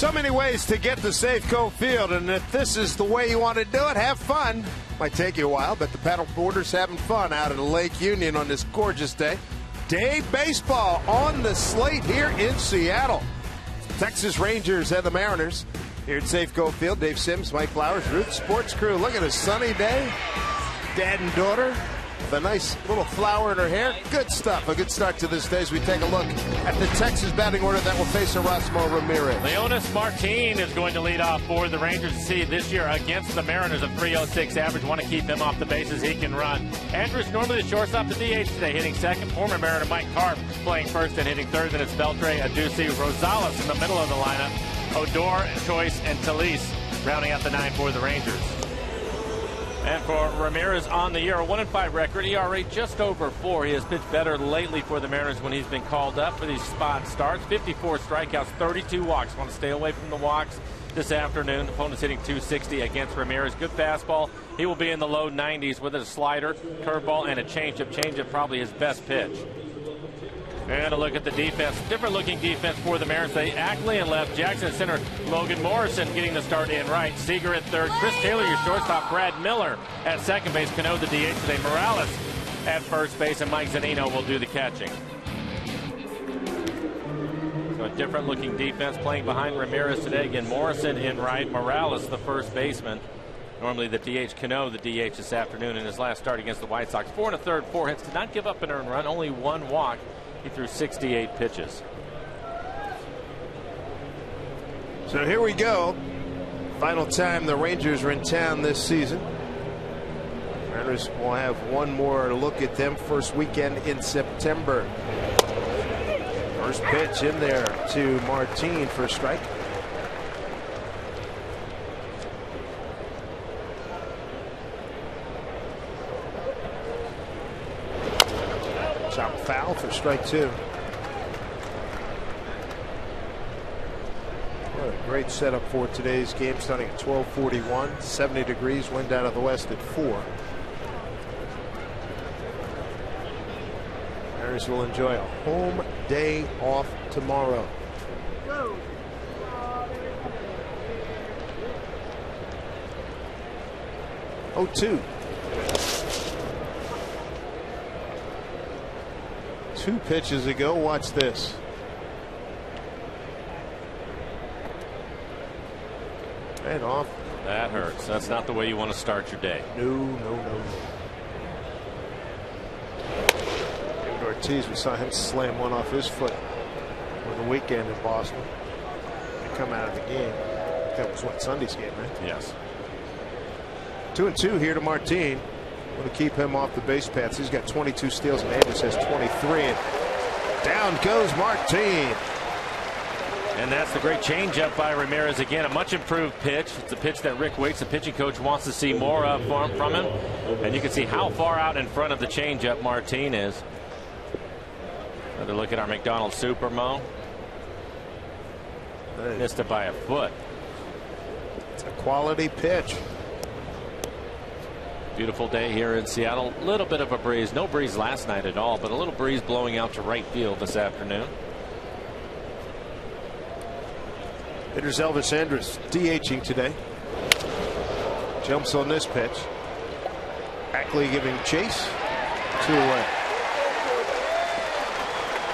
So many ways to get to Safeco Field, and if this is the way you want to do it, have fun. Might take you a while, but the paddle boarders having fun out at Lake Union on this gorgeous day. Day baseball on the slate here in Seattle. Texas Rangers and the Mariners here at Safeco Field. Dave Sims, Mike Flowers, Root Sports Crew. Look at a sunny day. Dad and daughter with a nice little flower in her hair. Good stuff. A good start to this day as we take a look at the Texas batting order that will face Erasmo Ramirez. Leonis Martin is going to lead off for the Rangers this year against the Mariners. A 3.06 average. Want to keep him off the bases. He can run. Andrews normally the shortstop, the DH today, hitting second. Former Mariner Mike Carp playing first and hitting third. Then it's Beltre, Aduce, Rosales in the middle of the lineup. Odor, Choice, and Talise rounding out the 9 for the Rangers. And for Ramirez on the year, a 1-5 record, ERA just over 4. He has pitched better lately for the Mariners when he's been called up for these spot starts. 54 strikeouts, 32 walks. Want to stay away from the walks this afternoon. Opponent's hitting .260 against Ramirez. Good fastball. He will be in the low 90s with a slider, curveball, and a changeup. Changeup probably his best pitch. And a look at the defense. Different looking defense for the Mariners. They Ackley in left, Jackson in center, Logan Morrison getting the start in right, Seager at third, Chris Taylor your shortstop, Brad Miller at second base, Cano the DH today, Morales at first base, and Mike Zunino will do the catching. So a different looking defense playing behind Ramirez today. Again, Morrison in right, Morales the first baseman. Normally the DH, Cano the DH this afternoon in his last start against the White Sox. 4 1/3, 4 hits, did not give up an earned run, only 1 walk. He threw 68 pitches. So here we go. Final time the Rangers are in town this season. Mariners will have one more look at them first weekend in September. First pitch in there to Martin for a strike. Chop foul for strike 2. What a great setup for today's game, starting at 12:41, 70 degrees, wind out of the west at 4. Mariners will enjoy a home day off tomorrow. 0-2. 2 pitches ago. Watch this. And off. That hurts. That's not the way you want to start your day. No. David Ortiz, we saw him slam one off his foot over the weekend in Boston. They come out of the game. That was what, Sunday's game, right? Yes. 2-2 here to Martin. Want to keep him off the base paths. He's got 22 steals, and Andrews has 23. And down goes Martin. And that's the great changeup by Ramirez again. A much improved pitch. It's a pitch that Rick Waits, the pitching coach, wants to see more of from him. And you can see how far out in front of the changeup Martin is. Another look at our McDonald's Supermo. Missed it by a foot. It's a quality pitch. Beautiful day here in Seattle. A little bit of a breeze. No breeze last night at all, but a little breeze blowing out to right field this afternoon. Hitters Elvis Andrus DHing today. Jumps on this pitch. Ackley giving chase. 2 away.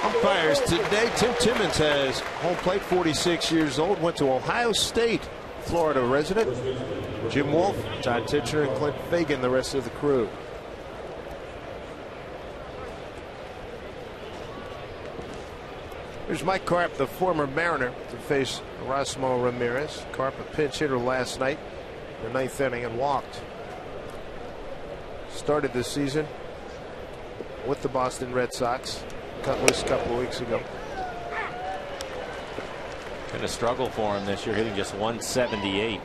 Umpires today. Tim Timmons has home plate, 46 years old. Went to Ohio State. Florida resident. Jim Wolf, Todd Titcher, and Clint Fagan, the rest of the crew. Here's Mike Carp, the former Mariner, to face Erasmo Ramirez. Carp, a pinch hitter last night in the 9th inning and walked. Started this season with the Boston Red Sox. Cut loose a couple of weeks ago. Been a struggle for him this year, hitting just 178.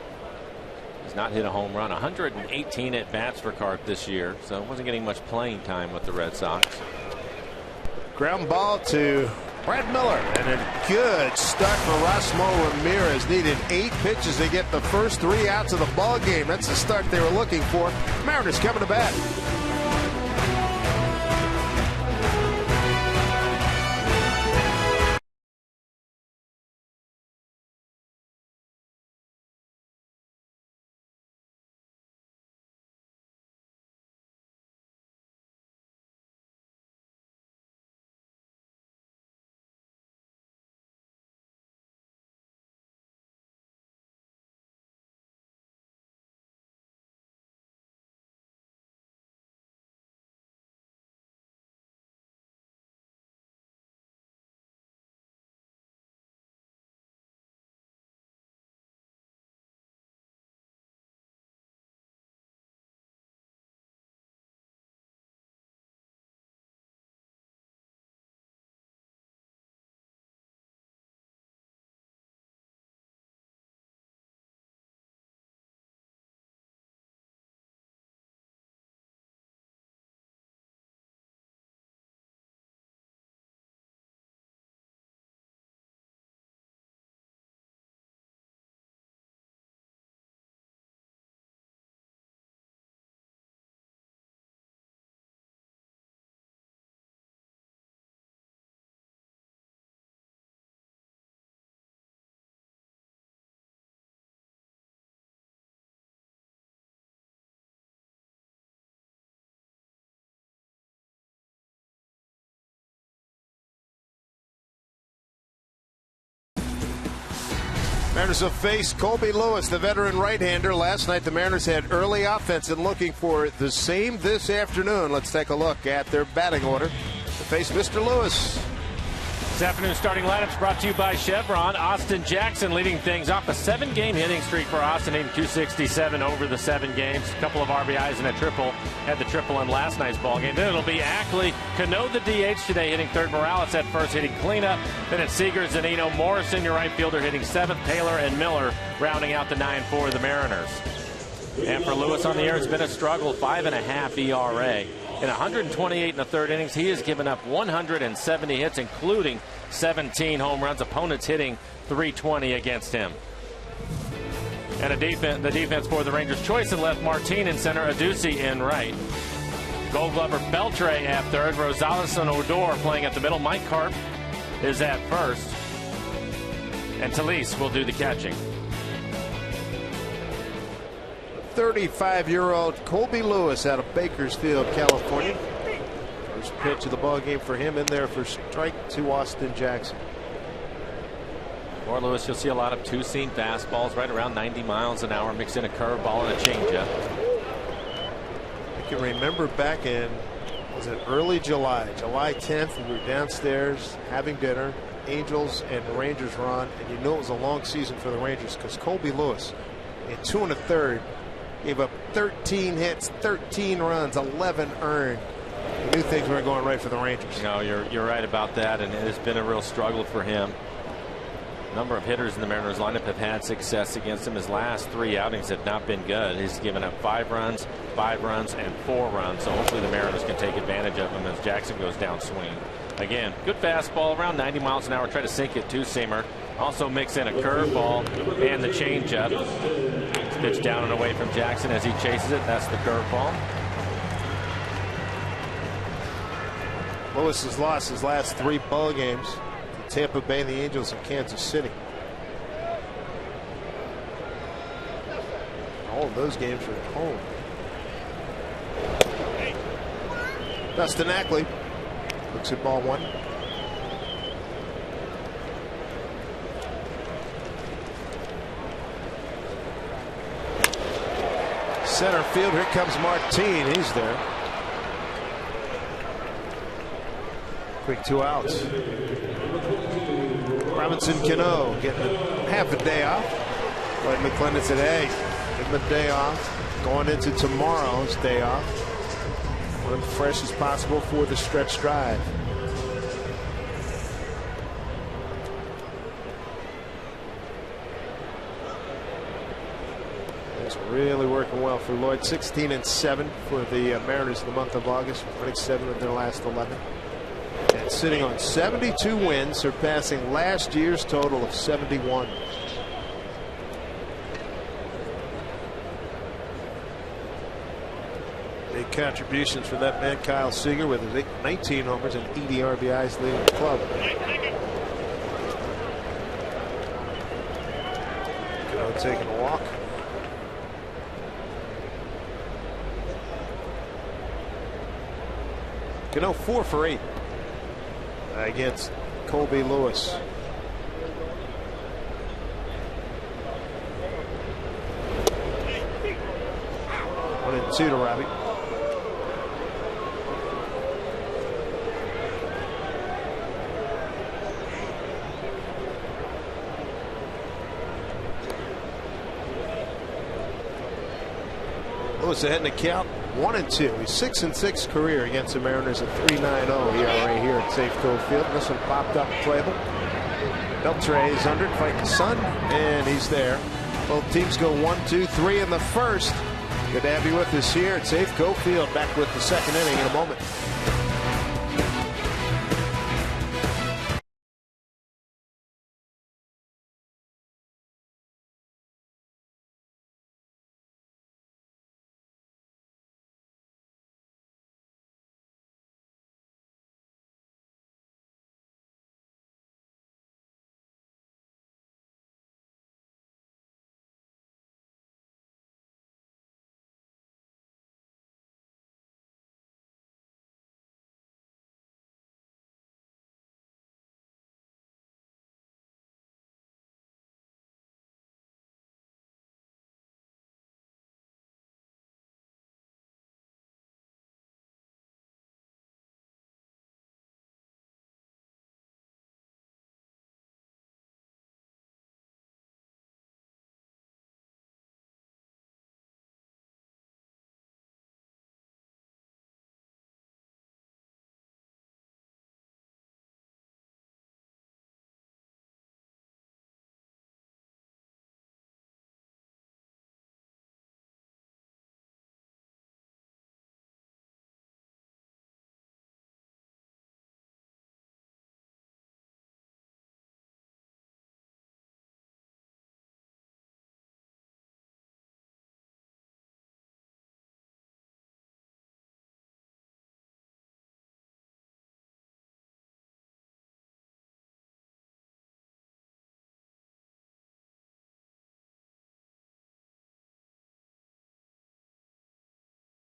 He's not hit a home run. 118 at bats for Carp this year, so wasn't getting much playing time with the Red Sox. Ground ball to Brad Miller, and a good start for Erasmo Ramirez. Needed 8 pitches to get the first 3 outs of the ball game. That's the start they were looking for. Mariners coming to bat. Mariners will face Colby Lewis, the veteran right-hander. Last night the Mariners had early offense and looking for the same this afternoon. Let's take a look at their batting order to face Mr. Lewis. This afternoon's starting lineups brought to you by Chevron. Austin Jackson leading things off. A 7-game hitting streak for Austin, hitting .267 over the 7 games. A couple of RBIs and a triple. Had the triple in last night's ball game. Then it'll be Ackley, Cano the DH today, hitting third. Morales at first, hitting cleanup. Then it's Seager, Zunino, Morrison, your right fielder, hitting 7th. Taylor and Miller rounding out the 9 for the Mariners. And for Lewis on the air, it's been a struggle. 5.5 ERA. In 128 1/3 innings, he has given up 170 hits, including 17 home runs. Opponents hitting .320 against him. And the defense for the Rangers, choice in left, Martin in center, Adduci in right. Gold Glover Beltre at third, Rosales and Odor playing at the middle. Mike Carp is at first, and Talise will do the catching. 35-year-old Colby Lewis out of Bakersfield, California. First pitch of the ball game for him, in there for strike to Austin Jackson. For Lewis, you'll see a lot of two-seam fastballs right around 90 miles an hour, mix in a curveball and a changeup. I can remember back in, was it early July 10th, we were downstairs having dinner. Angels and the Rangers were on, and you know it was a long season for the Rangers because Colby Lewis in 2 1/3 gave up 13 hits, 13 runs, 11 earned. We knew things weren't going right for the Rangers. No, you're right about that, and it has been a real struggle for him. A number of hitters in the Mariners lineup have had success against him. His last 3 outings have not been good. He's given up 5 runs, 5 runs, and 4 runs. So hopefully the Mariners can take advantage of him as Jackson goes down swing. Again, good fastball around 90 miles an hour. Try to sink it, two-seamer. Also mix in a curveball and the changeup. Pitch down and away from Jackson as he chases it. That's the curveball. Lewis has lost his last 3 ball games to Tampa Bay, the Angels, and Kansas City. All of those games were at home. Dustin Ackley looks at ball 1. Center field, here comes Martin. He's there. Quick 2 outs. Robinson Cano getting half a day off. Lloyd McClendon said, hey, give him a day off. Going into tomorrow's day off. Want him as fresh as possible for the stretch drive. It's really working well for Lloyd. 16-7 for the Mariners in the month of August, winning 7 of their last 11. And sitting on 72 wins, surpassing last year's total of 71. Big contributions for that man, Kyle Seager, with his 19 homers and 80 RBIs leading the club. Cano taking a walk. Cano 4 for 8 against Colby Lewis. 1-2 to Robbie. Lewis ahead in the count, 1-2. He's 6-6 career against the Mariners at 3.90 ERA here at Safeco Field. This one popped up playable. Beltre is under it, fighting the sun, and he's there. Both teams go 1-2-3 in the first. Good to have you with us here at Safeco Field. Back with the second inning in a moment.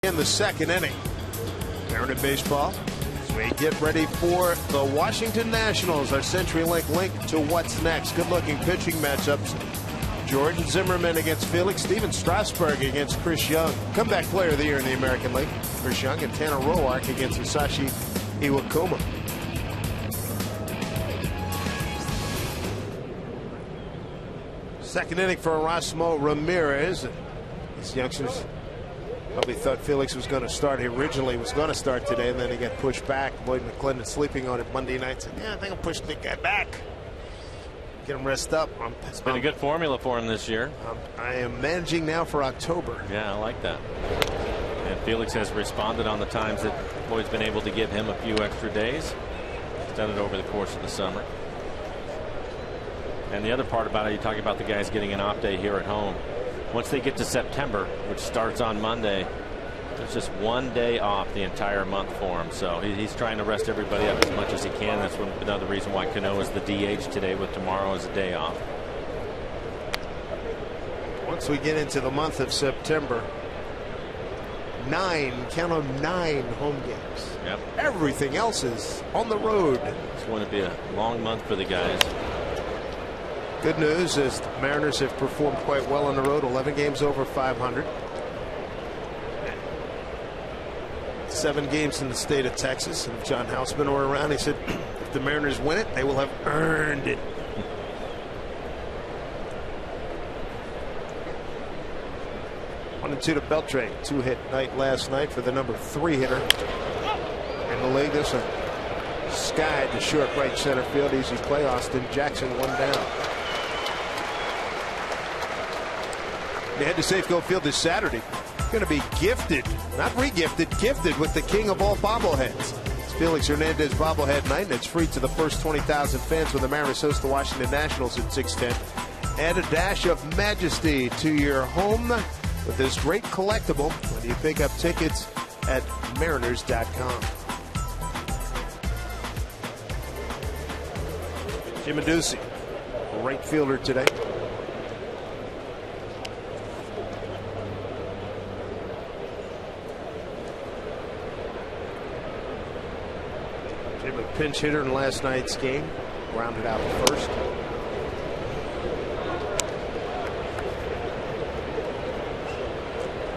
In the second inning, Mariner baseball as we get ready for the Washington Nationals. Our CenturyLink link to what's next. Good-looking pitching matchups. Jordan Zimmermann against Felix. Steven Strasburg against Chris Young. Comeback player of the year in the American League. Chris Young and Tanner Roark against Hisashi Iwakuma. Second inning for Erasmo Ramirez. These youngsters probably thought Felix was going to start. He originally was going to start today, and then he got pushed back. Boyd McClendon sleeping on it Monday night. Said, yeah, I think I'm pushing the guy back. Get him rest up. It's been a good formula for him this year. I am managing now for October. Yeah, I like that. And Felix has responded on the times that Boyd's been able to give him a few extra days. He's done it over the course of the summer. And the other part about it, you talk about the guys getting an off day here at home. Once they get to September, which starts on Monday, there's just one day off the entire month for him. So he's trying to rest everybody up as much as he can. That's another reason why Cano is the DH today, with tomorrow as a day off. Once we get into the month of September, count on 9 home games. Yep. Everything else is on the road. It's going to be a long month for the guys. Good news is the Mariners have performed quite well on the road. 11 games over 500. 7 games in the state of Texas. And if John Houseman were around, he said if the Mariners win it, they will have earned it. One and 2 to Beltre. 2-hit night last night for the number 3 hitter in the league. This one skied to short right center field. Easy play. Austin Jackson one down. They head to Safeco Field this Saturday. Going to be gifted, not re-gifted, gifted with the king of all bobbleheads. It's Felix Hernandez bobblehead night, and it's free to the first 20,000 fans when the Mariners host the Washington Nationals at 6:10. Add a dash of majesty to your home with this great collectible when you pick up tickets at Mariners.com. Jim Adducci, right fielder today. Jim, a pinch hitter in last night's game, grounded out the first.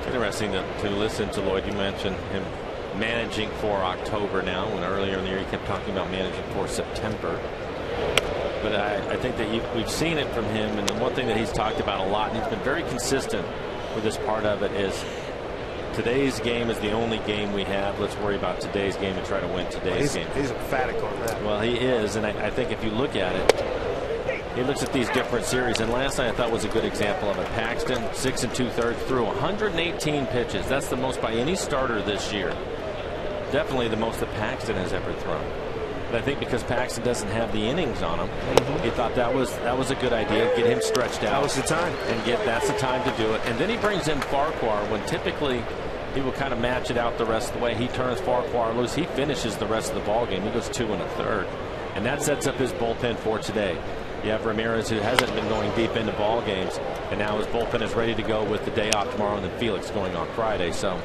Interesting to listen to Lloyd. You mentioned him managing for October now, when earlier in the year he kept talking about managing for September. But I think that we've seen it from him, and the one thing that he's talked about a lot, and he's been very consistent with this part of it, is today's game is the only game we have. Let's worry about today's game and try to win today's game. He's emphatic on that. Well, he is, and I think if you look at it, he looks at these different series, and last night I thought was a good example of it. Paxton, 6 2/3, threw 118 pitches. That's the most by any starter this year. Definitely the most that Paxton has ever thrown. But I think because Paxton doesn't have the innings on him, he thought that was a good idea. Get him stretched out. That was the time. And that's the time to do it. And then he brings in Farquhar when typically he will kind of match it out the rest of the way. He turns Farquhar loose. He finishes the rest of the ball game. He goes 2 1/3. And that sets up his bullpen for today. You have Ramirez, who hasn't been going deep into ball games, and now his bullpen is ready to go with the day off tomorrow, and then Felix going on Friday. So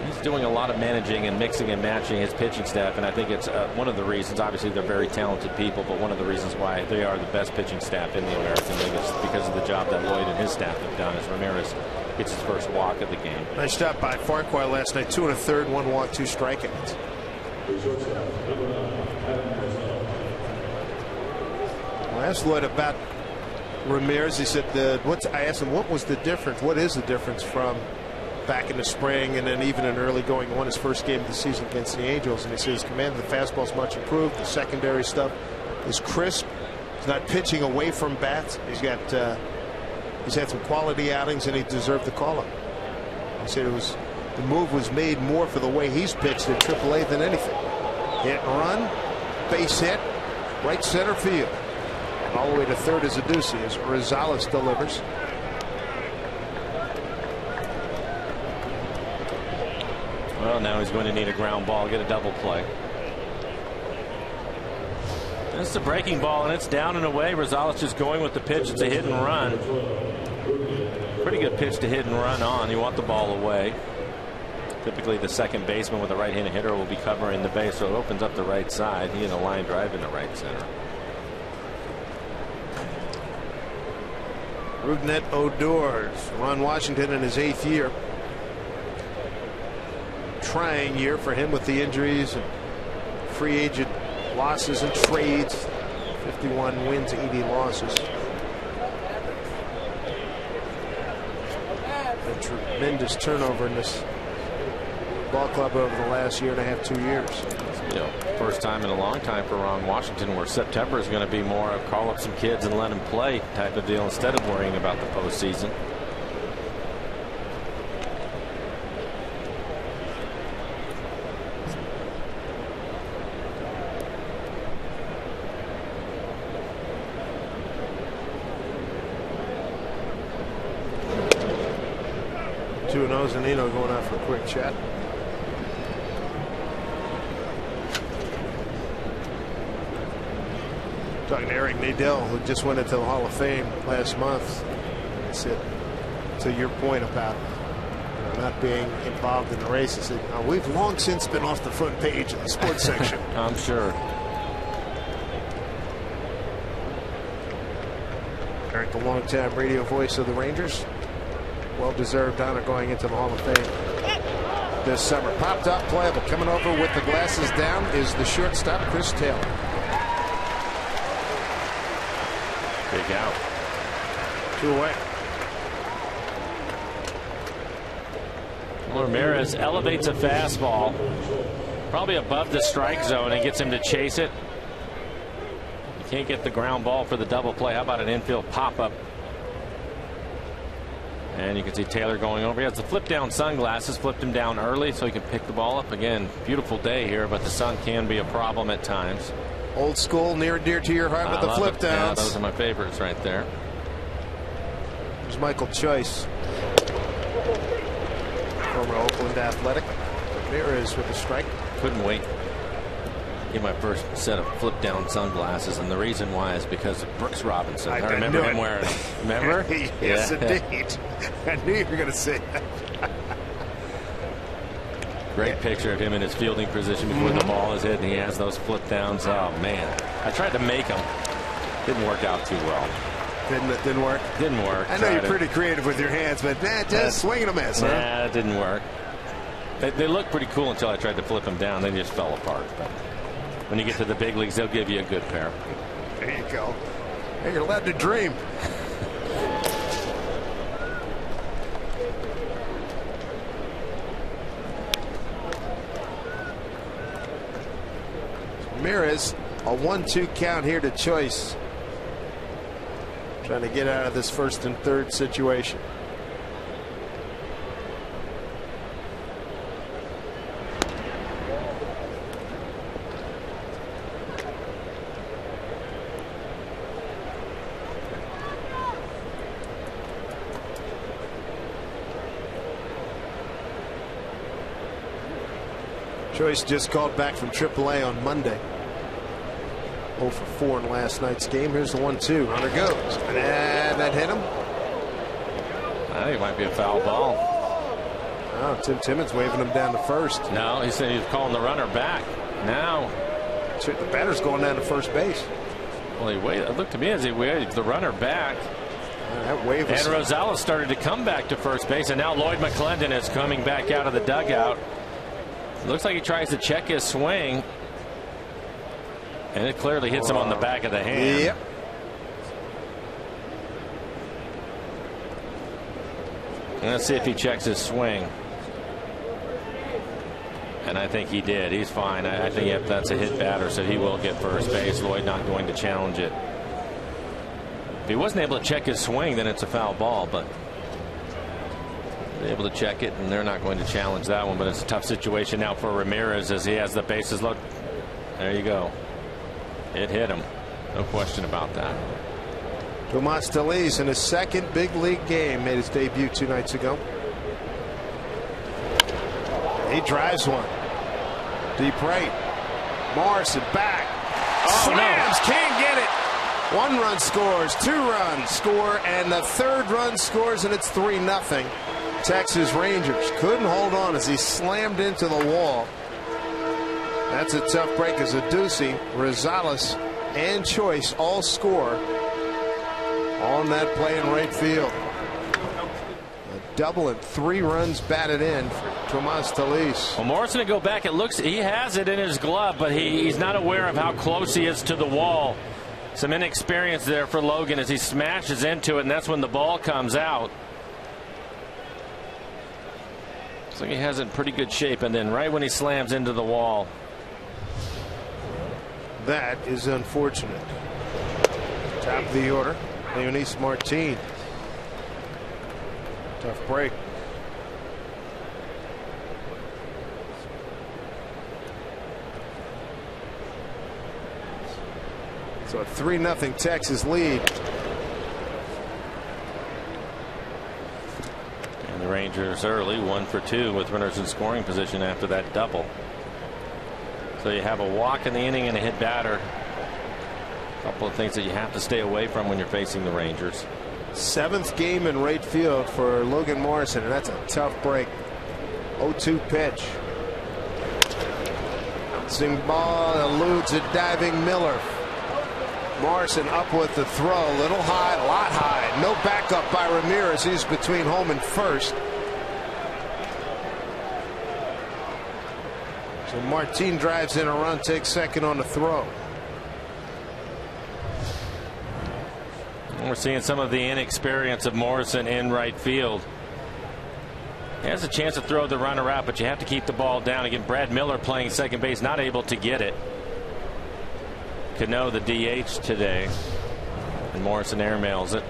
he's doing a lot of managing and mixing and matching his pitching staff, and I think it's one of the reasons. Obviously, they're very talented people, but one of the reasons why they are the best pitching staff in the American League is because of the job that Lloyd and his staff have done as Ramirez gets his first walk of the game. Nice job by Farquhar last night. 2 1/3, 1 walk, 2 strikeouts. I asked Lloyd about Ramirez. He said, I asked him, what was the difference? What is the difference from back in the spring and then even in early going on his first game of the season against the Angels? And he says, command of the fastball is much improved. The secondary stuff is crisp. He's not pitching away from bats. He's had some quality outings, and he deserved the call-up. He said the move was made more for the way he's pitched in AAA than anything. Hit and run, base hit, right center field. All the way to third is Adducci as Rosales delivers. Well, now he's going to need a ground ball, get a double play. It's a breaking ball, and it's down and away. Rosales just going with the pitch. It's a hit and run. Pretty good pitch to hit and run on. You want the ball away. Typically, the second baseman with a right-handed hitter will be covering the base, so it opens up the right side. He in a line drive in the right center. Rougned Odor's Ron Washington in his 8th year. Trying year for him with the injuries and free agent losses and trades. 51 wins, 80 losses. A tremendous turnover in this ball club over the last year and a half, 2 years. You know, first time in a long time for Ron Washington where September is going to be more of call up some kids and let them play type of deal instead of worrying about the postseason. Two and Ozanino going out for a quick chat. Talking to Eric Nadel, who just went into the Hall of Fame last month. He said, to your point about not being involved in the race, he said, we've long since been off the front page of the sports section. I'm sure. Eric, the longtime radio voice of the Rangers. Well-deserved honor going into the Hall of Fame this summer. Popped up, playable. Coming over with the glasses down is the shortstop, Chris Taylor. Big out. 2 away. Ramirez elevates a fastball probably above the strike zone and gets him to chase it. You can't get the ground ball for the double play. How about an infield pop-up? And you can see Taylor going over. He has the flip down sunglasses, flipped him down early so he can pick the ball up. Again, beautiful day here, but the sun can be a problem at times. Old school, near and dear to your heart with the flip downs. Yeah, those are my favorites right there. There's Michael Choice, former Oakland Athletic. Ramirez with a strike. Couldn't wait. Get my first set of flip down sunglasses, and the reason why is because of Brooks Robinson. I remember him wearing them. Remember? Yes, indeed. I knew you were going to say that. Great picture of him in his fielding position before the ball is hit, and he has those flip downs. Oh man, I tried to make them. Didn't work out too well. Didn't work. Didn't work. I know you're pretty creative with your hands, but just swing and a miss. Nah, it didn't work. They looked pretty cool until I tried to flip them down. They just fell apart. But when you get to the big leagues, they'll give you a good pair. There you go. Hey, you're allowed to dream. Ramirez, a 1-2 count here to Choice. Trying to get out of this first and third situation. Choice just called back from AAA on Monday. 0 for 4 in last night's game. Here's the 1-2. Runner goes. And that hit him. I think it might be a foul ball. Oh, Tim Timmons waving him down to first. No, he said he was calling the runner back. Now. The batter's going down to first base. Well, he waited. It looked to me as he waved the runner back. That wave was... And Rosales started to come back to first base, and now Lloyd McClendon is coming back out of the dugout. Looks like he tries to check his swing. And it clearly hits him on the back of the hand. Yep. Let's see if he checks his swing. And I think he did. He's fine. I think if that's a hit batter, so he will get first base. Lloyd not going to challenge it. If he wasn't able to check his swing, then it's a foul ball. But they're able to check it, and they're not going to challenge that one. But it's a tough situation now for Ramirez as he has the bases loaded. There you go. It hit him. No question about that. Tomas Tellez in his second big league game made his debut 2 nights ago. He drives one. Deep right. Morrison back. Slams. No. Can't get it. 1 run scores. 2 runs score. And the 3rd run scores, and it's 3-0. Texas Rangers couldn't hold on as he slammed into the wall. That's a tough break as Adduci, Rosales, and Choice all score on that play in right field. A double and 3 runs batted in for Tomas Talis. Well, Morrison to go back. It looks he has it in his glove, but he's not aware of how close he is to the wall. Some inexperience there for Logan as he smashes into it, and that's when the ball comes out. Looks like he has it in pretty good shape, and then right when he slams into the wall. That is unfortunate. Top of the order, Leonys Martin. Tough break. So a 3-0 Texas lead. And the Rangers early 1 for 2 with runners in scoring position after that double. So you have a walk in the inning and a hit batter. A couple of things that you have to stay away from when you're facing the Rangers. 7th game in right field for Logan Morrison, and that's a tough break. 0-2 pitch. Bouncing ball eludes a diving Miller. Morrison up with the throw, little high, a lot high. No backup by Ramirez. He's between home and first. So Martin drives in a run, takes second on the throw. We're seeing some of the inexperience of Morrison in right field. He has a chance to throw the runner out, but you have to keep the ball down. Again, Brad Miller playing second base, not able to get it. Cano the DH today, and Morrison airmails it.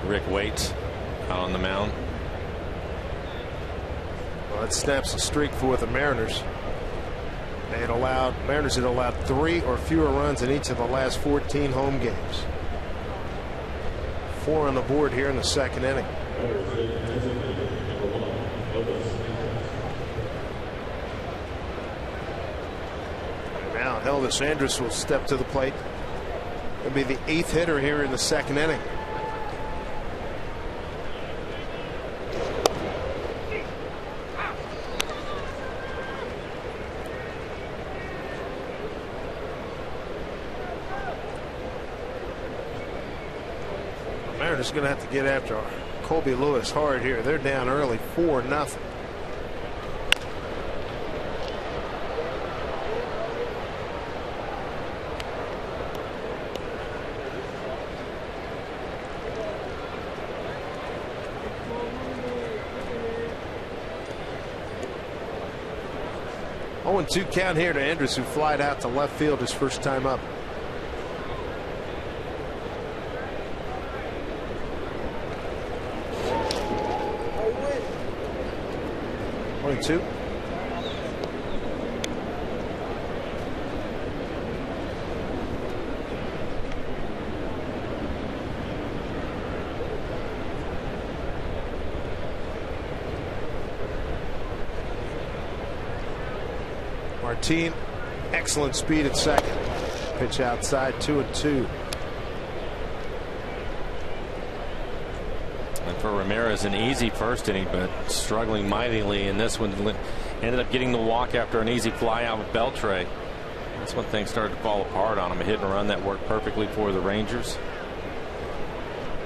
Rick waits out on the mound. Well, that snaps a streak for the Mariners. Mariners had allowed 3 or fewer runs in each of the last 14 home games. 4 on the board here in the second inning. Now Elvis Andrus will step to the plate. He'll be the 8th hitter here in the second inning. Mariners going to have to get after Colby Lewis hard here. They're down early 4-0. Oh, and 2 count here to Andrus, who flied out to left field his first time up. Two. Martin, excellent speed at second. Pitch outside, 2-2. And for Ramirez, an easy first inning, but struggling mightily in this one. Ended up getting the walk after an easy fly out with Beltre. That's when things started to fall apart on him. A hit and run that worked perfectly for the Rangers.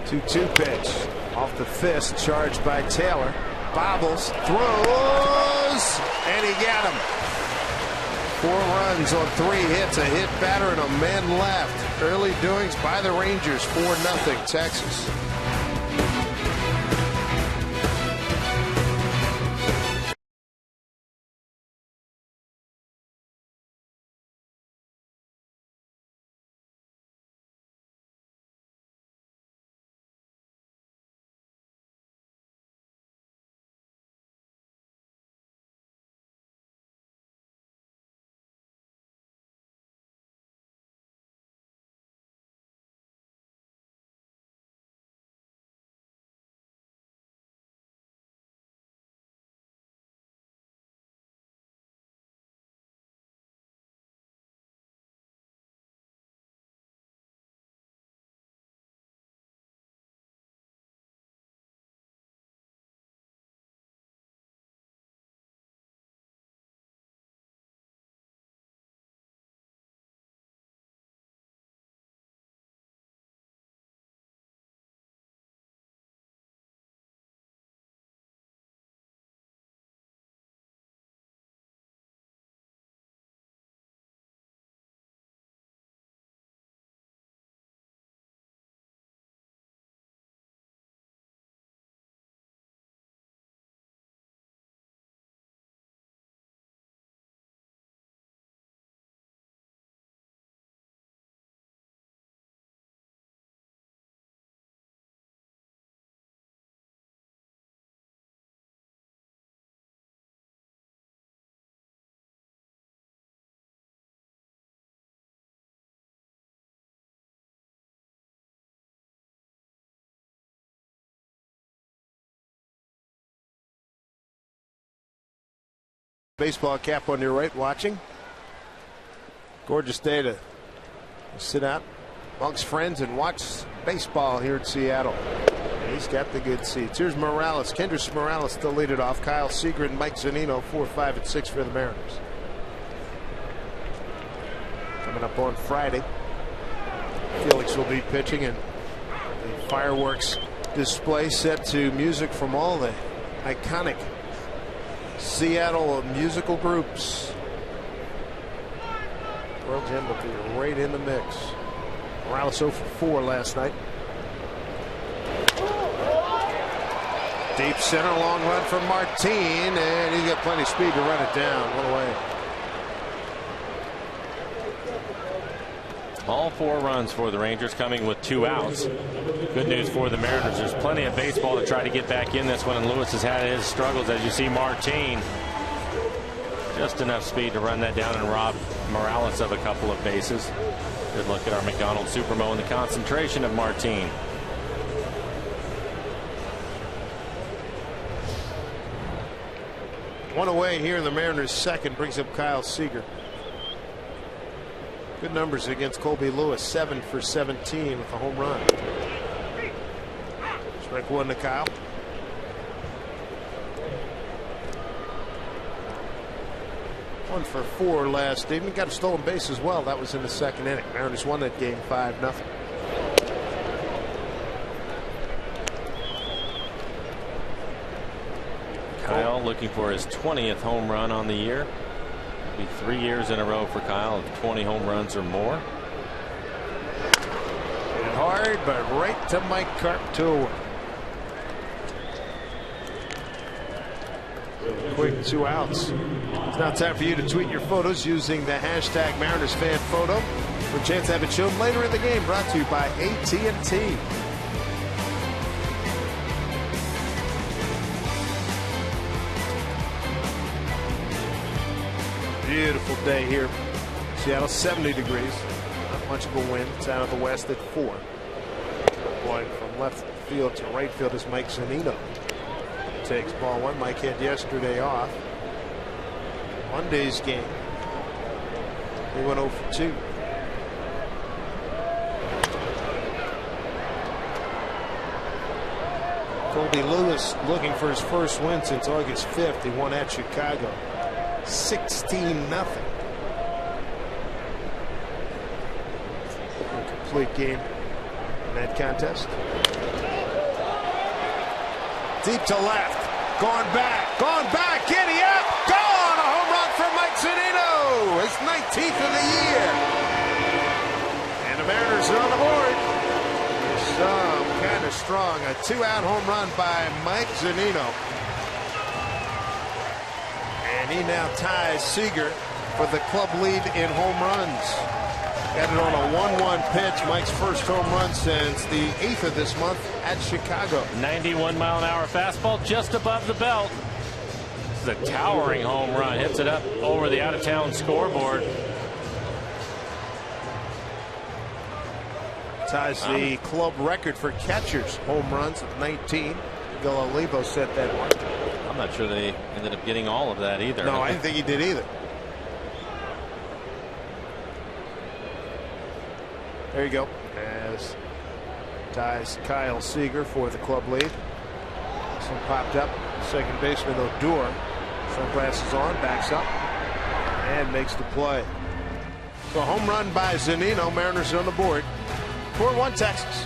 2-2 pitch off the fist, charged by Taylor. Bobbles, throws, and he got him. 4 runs on 3 hits, a hit batter, and a man left. Early doings by the Rangers, 4-0 Texas. baseball cap on your right watching. Gorgeous day to sit out amongst friends and watch baseball here in Seattle. He's got the good seats. Here's Morales. Kendrys Morales still lead it off. Kyle Seager and Mike Zunino 4, 5, and 6 for the Mariners. Coming up on Friday, Felix will be pitching, and the fireworks display set to music from all the iconic Seattle musical groups. Pearl Jam will be right in the mix. Morales 0 for 4 last night. Deep center, long run from Martin, and he's got plenty of speed to run it down. One away. All 4 runs for the Rangers, coming with 2 outs. Good news for the Mariners. There's plenty of baseball to try to get back in this one, and Lewis has had his struggles. As you see, Martin, just enough speed to run that down and rob Morales of a couple of bases. Good look at our McDonald Supermo and the concentration of Martin. One away here in the Mariners' second brings up Kyle Seager. Good numbers against Colby Lewis, 7 for 17 with a home run. Strike 1 to Kyle. One for 4 last evening. Got a stolen base as well. That was in the second inning. Mariners won that game 5-0. Kyle looking for his 20th home run on the year. It'll be 3 years in a row for Kyle of 20 home runs or more. Hit hard, but right to Mike Carp, 2. Quick 2 outs. It's now time for you to tweet your photos using the hashtag Mariners Fan Photo for a chance to have it shown later in the game. Brought to you by AT&T. Beautiful day here. Seattle, 70 degrees. Not much of a wind. It's out of the west at 4. Going from left field to right field is Mike Zunino. Takes ball 1. Mike had yesterday off. Monday's game. He went 0 for 2. Colby Lewis looking for his first win since August 5th. He won at Chicago. 16-0. Complete game in that contest. Deep to left. Going back, giddy up, gone! A home run for Mike Zunino, his 19th of the year. And the Mariners are on the board. Some kind of strong. A 2-out home run by Mike Zunino. And he now ties Seager for the club lead in home runs. Got it on a 1-1 pitch. Mike's first home run since the 8th of this month at Chicago. 91-mile-an-hour fastball just above the belt. This is a towering home run. Hits it up over the out-of-town scoreboard. Ties the club record for catchers home runs of 19. Gil Olivo set that one. I'm not sure they ended up getting all of that either. No, I didn't think he did either. There you go. As ties Kyle Seager for the club lead. Some popped up. Second baseman Odor. Sunglasses on, backs up, and makes the play. So home run by Zunino. Mariners on the board. 4-1 Texas.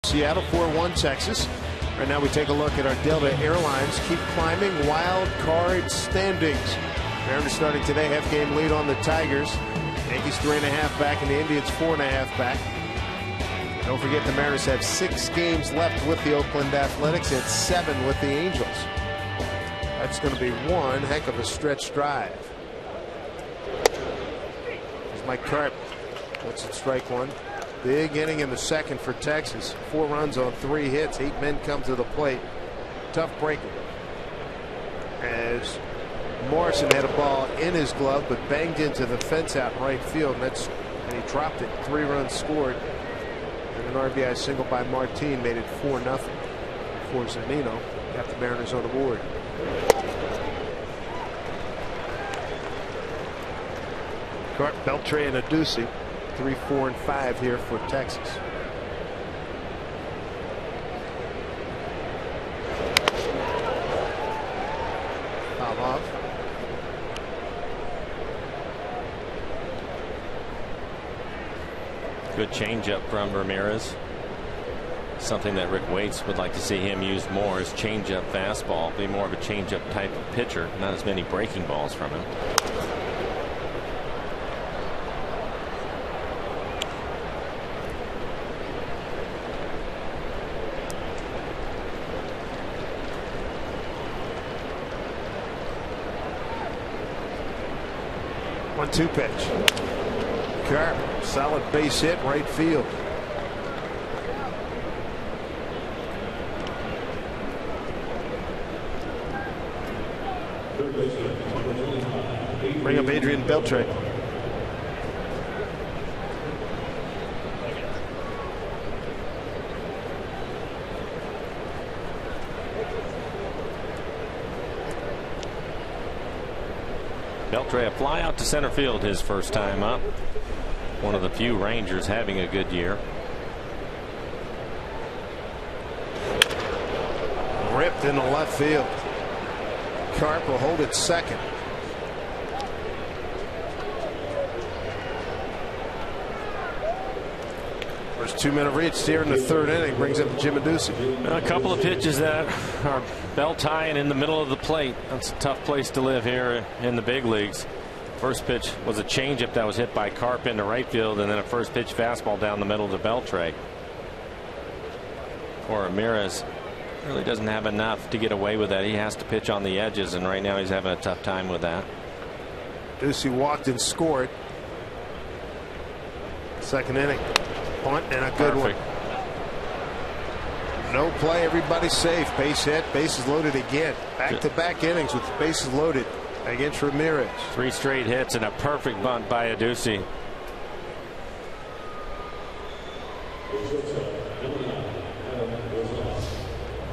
Seattle 4-1 Texas. Right now we take a look at our Delta Airlines keep climbing wild card standings. Mariners starting today, half-game lead on the Tigers. Yankees 3.5 back, and the Indians 4.5 back. Don't forget the Mariners have 6 games left with the Oakland Athletics and 7 with the Angels. That's going to be one heck of a stretch drive. There's Mike Carp. Lets it strike one. Big inning in the second for Texas. 4 runs on 3 hits. 8 men come to the plate. Tough breaking. As Morrison had a ball in his glove but banged into the fence out in right field, and he dropped it. 3 runs scored, and an RBI single by Martin made it 4-0 before Zunino got the Mariners on the board. Cart, Beltre, and Adduci. 3, 4, and 5 here for Texas. Foul off. Good changeup from Ramirez. Something that Rick Waits would like to see him use more is changeup fastball. Be more of a changeup type of pitcher. Not as many breaking balls from him. One-two pitch. Carp, solid base hit right field. Bring up Adrian Beltre. Beltre, a fly out to center field his first time up. One of the few Rangers having a good year. Ripped into left field. Carp will hold it second. First 2-minute reach here in the third inning brings up Jim Adduci. A couple of pitches that are belt tying in the middle of the plate. That's a tough place to live here in the big leagues. First pitch was a changeup that was hit by Carp into right field, and then a first pitch fastball down the middle to Beltre. Or Ramirez really doesn't have enough to get away with that. He has to pitch on the edges, and right now he's having a tough time with that. Adduci walked and scored. Second inning. Punt and a good one. No play, everybody safe. Base hit, bases loaded again. Back-to-back innings with bases loaded against Ramirez. 3 straight hits and a perfect bunt by Adduci.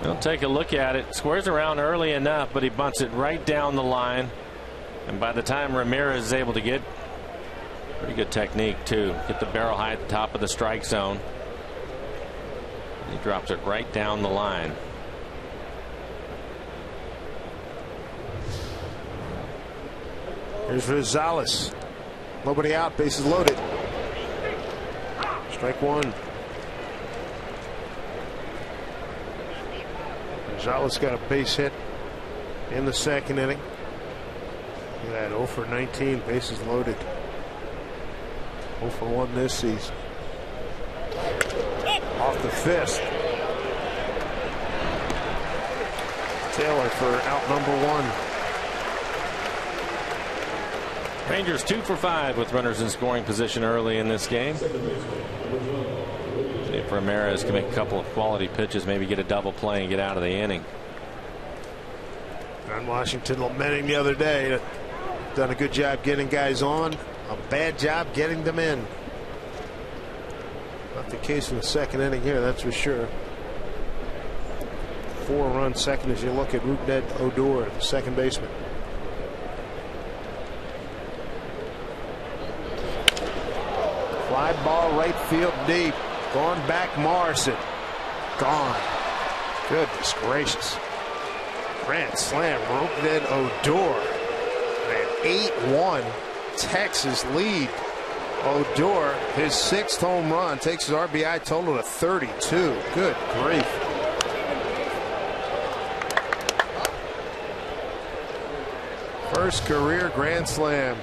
We'll take a look at it. Squares around early enough, but he bunts it right down the line. And by the time Ramirez is able to get, pretty good technique too, get the barrel high at the top of the strike zone. He drops it right down the line. Here's Rosales. Nobody out, bases loaded. Strike one. Rosales got a base hit in the second inning. Look at that, 0 for 19, bases loaded. 0 for 1 this season. Off the fist. Taylor for out number 1. Rangers 2 for 5 with runners in scoring position early in this game. See if Ramirez can make a couple of quality pitches, maybe get a double play and get out of the inning. John Washington lamenting the other day. Done a good job getting guys on, a bad job getting them in. Not the case in the second inning here, that's for sure. 4-run second as you look at Rougned Odor, the second baseman. Fly ball right field deep. Gone back Morrison. Gone. Goodness gracious. Grand slam. Rougned Odor. An 8-1 Texas lead Odor, his 6th home run, takes his RBI total to 32. Good grief. First career grand slam.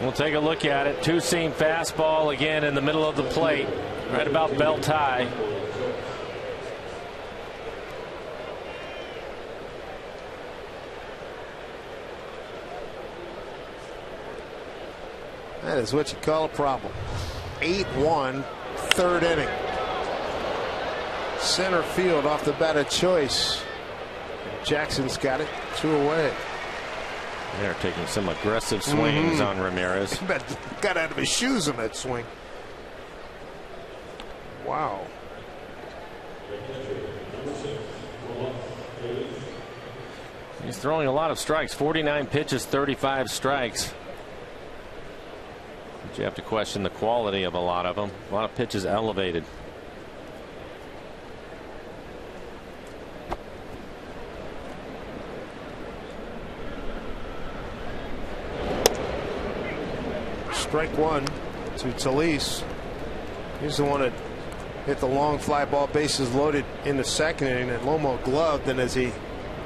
We'll take a look at it. Two-seam fastball again in the middle of the plate, right about belt high. That is what you call a problem. 8-1, 3rd inning. Center field off the bat of choice. Jackson's got it, 2 away. They're taking some aggressive swings on Ramirez. Got out of his shoes in that swing. Wow. He's throwing a lot of strikes. 49 pitches, 35 strikes. But you have to question the quality of a lot of them. A lot of pitches elevated. Strike 1 to Talise. He's the one that hit the long fly ball, bases loaded in the 2nd inning, and Lomo gloved, and as he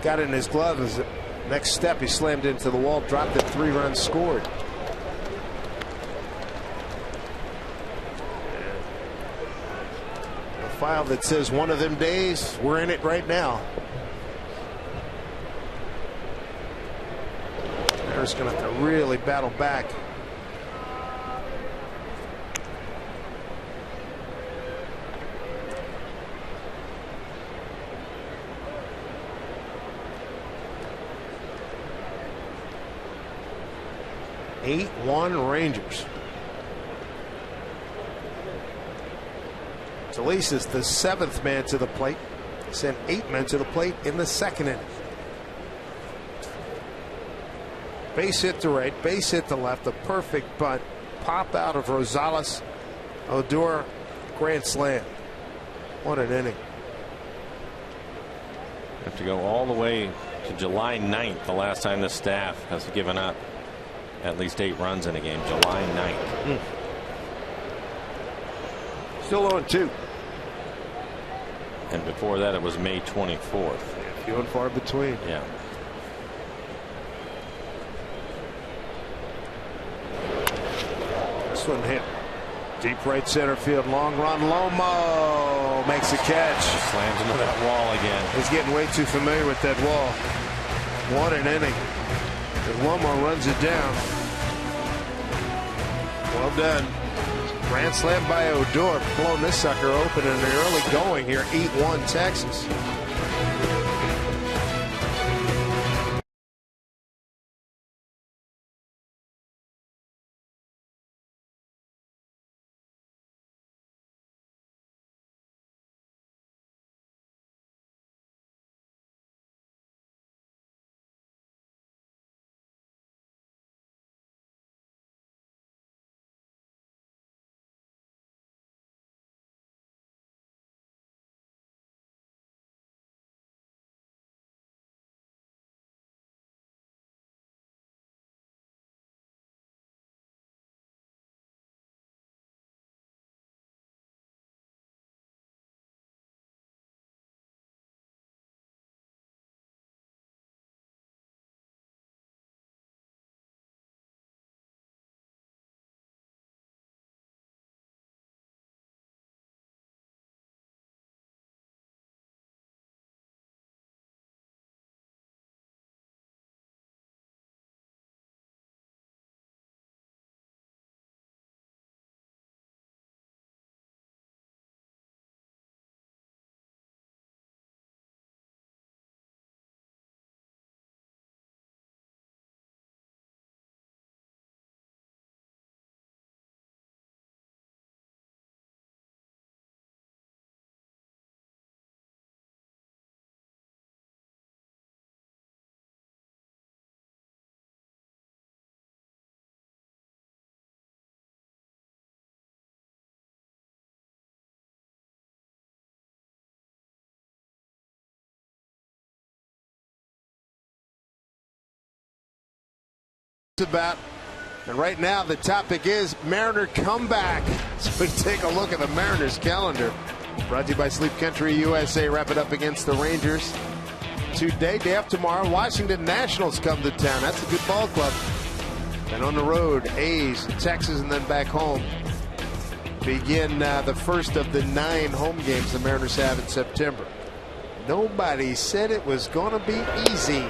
got in his glove, as the next step he slammed into the wall, dropped it, 3 runs scored. A file that says one of them days, we're in it right now. Harris going to have to really battle back. Eight 8-1 Rangers. Talise is the 7th man to the plate. Sent 8 men to the plate in the 2nd inning. Base hit to right, base hit to left. A perfect bunt. Pop out of Rosales. Odor, grand slam. What an inning. Have to go all the way to July 9th, the last time the staff has given up at least 8 runs in a game. July 9th. Still on 2. And before that, it was May 24th. Few and far between. Yeah. This one hit deep right center field. Long run. Lomo makes a catch. Slams into that wall again. He's getting way too familiar with that wall. What an inning. Lomo runs it down. Well done. Grand slam by Odor. Blown this sucker open in the early going here. 8-1 Texas. About And right now the topic is Mariner comeback. So we take a look at the Mariners calendar. Brought to you by Sleep Country USA. Wrap it up against the Rangers today. Day after tomorrow, Washington Nationals come to town. That's a good ball club. And on the road, A's, Texas, and then back home. Begin the first of the 9 home games the Mariners have in September. Nobody said it was going to be easy.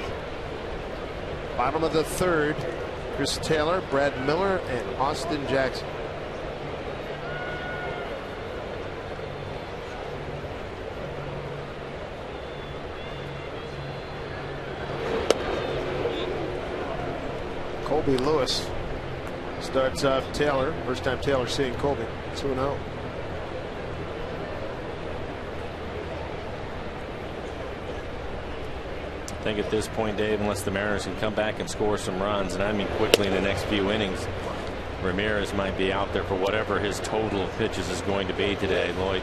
Bottom of the 3rd, Chris Taylor, Brad Miller, and Austin Jackson. Colby Lewis starts off Taylor. First time Taylor seeing Colby. 2-0. I think at this point, Dave, unless the Mariners can come back and score some runs, and I mean quickly in the next few innings, Ramirez might be out there for whatever his total of pitches is going to be today. Lloyd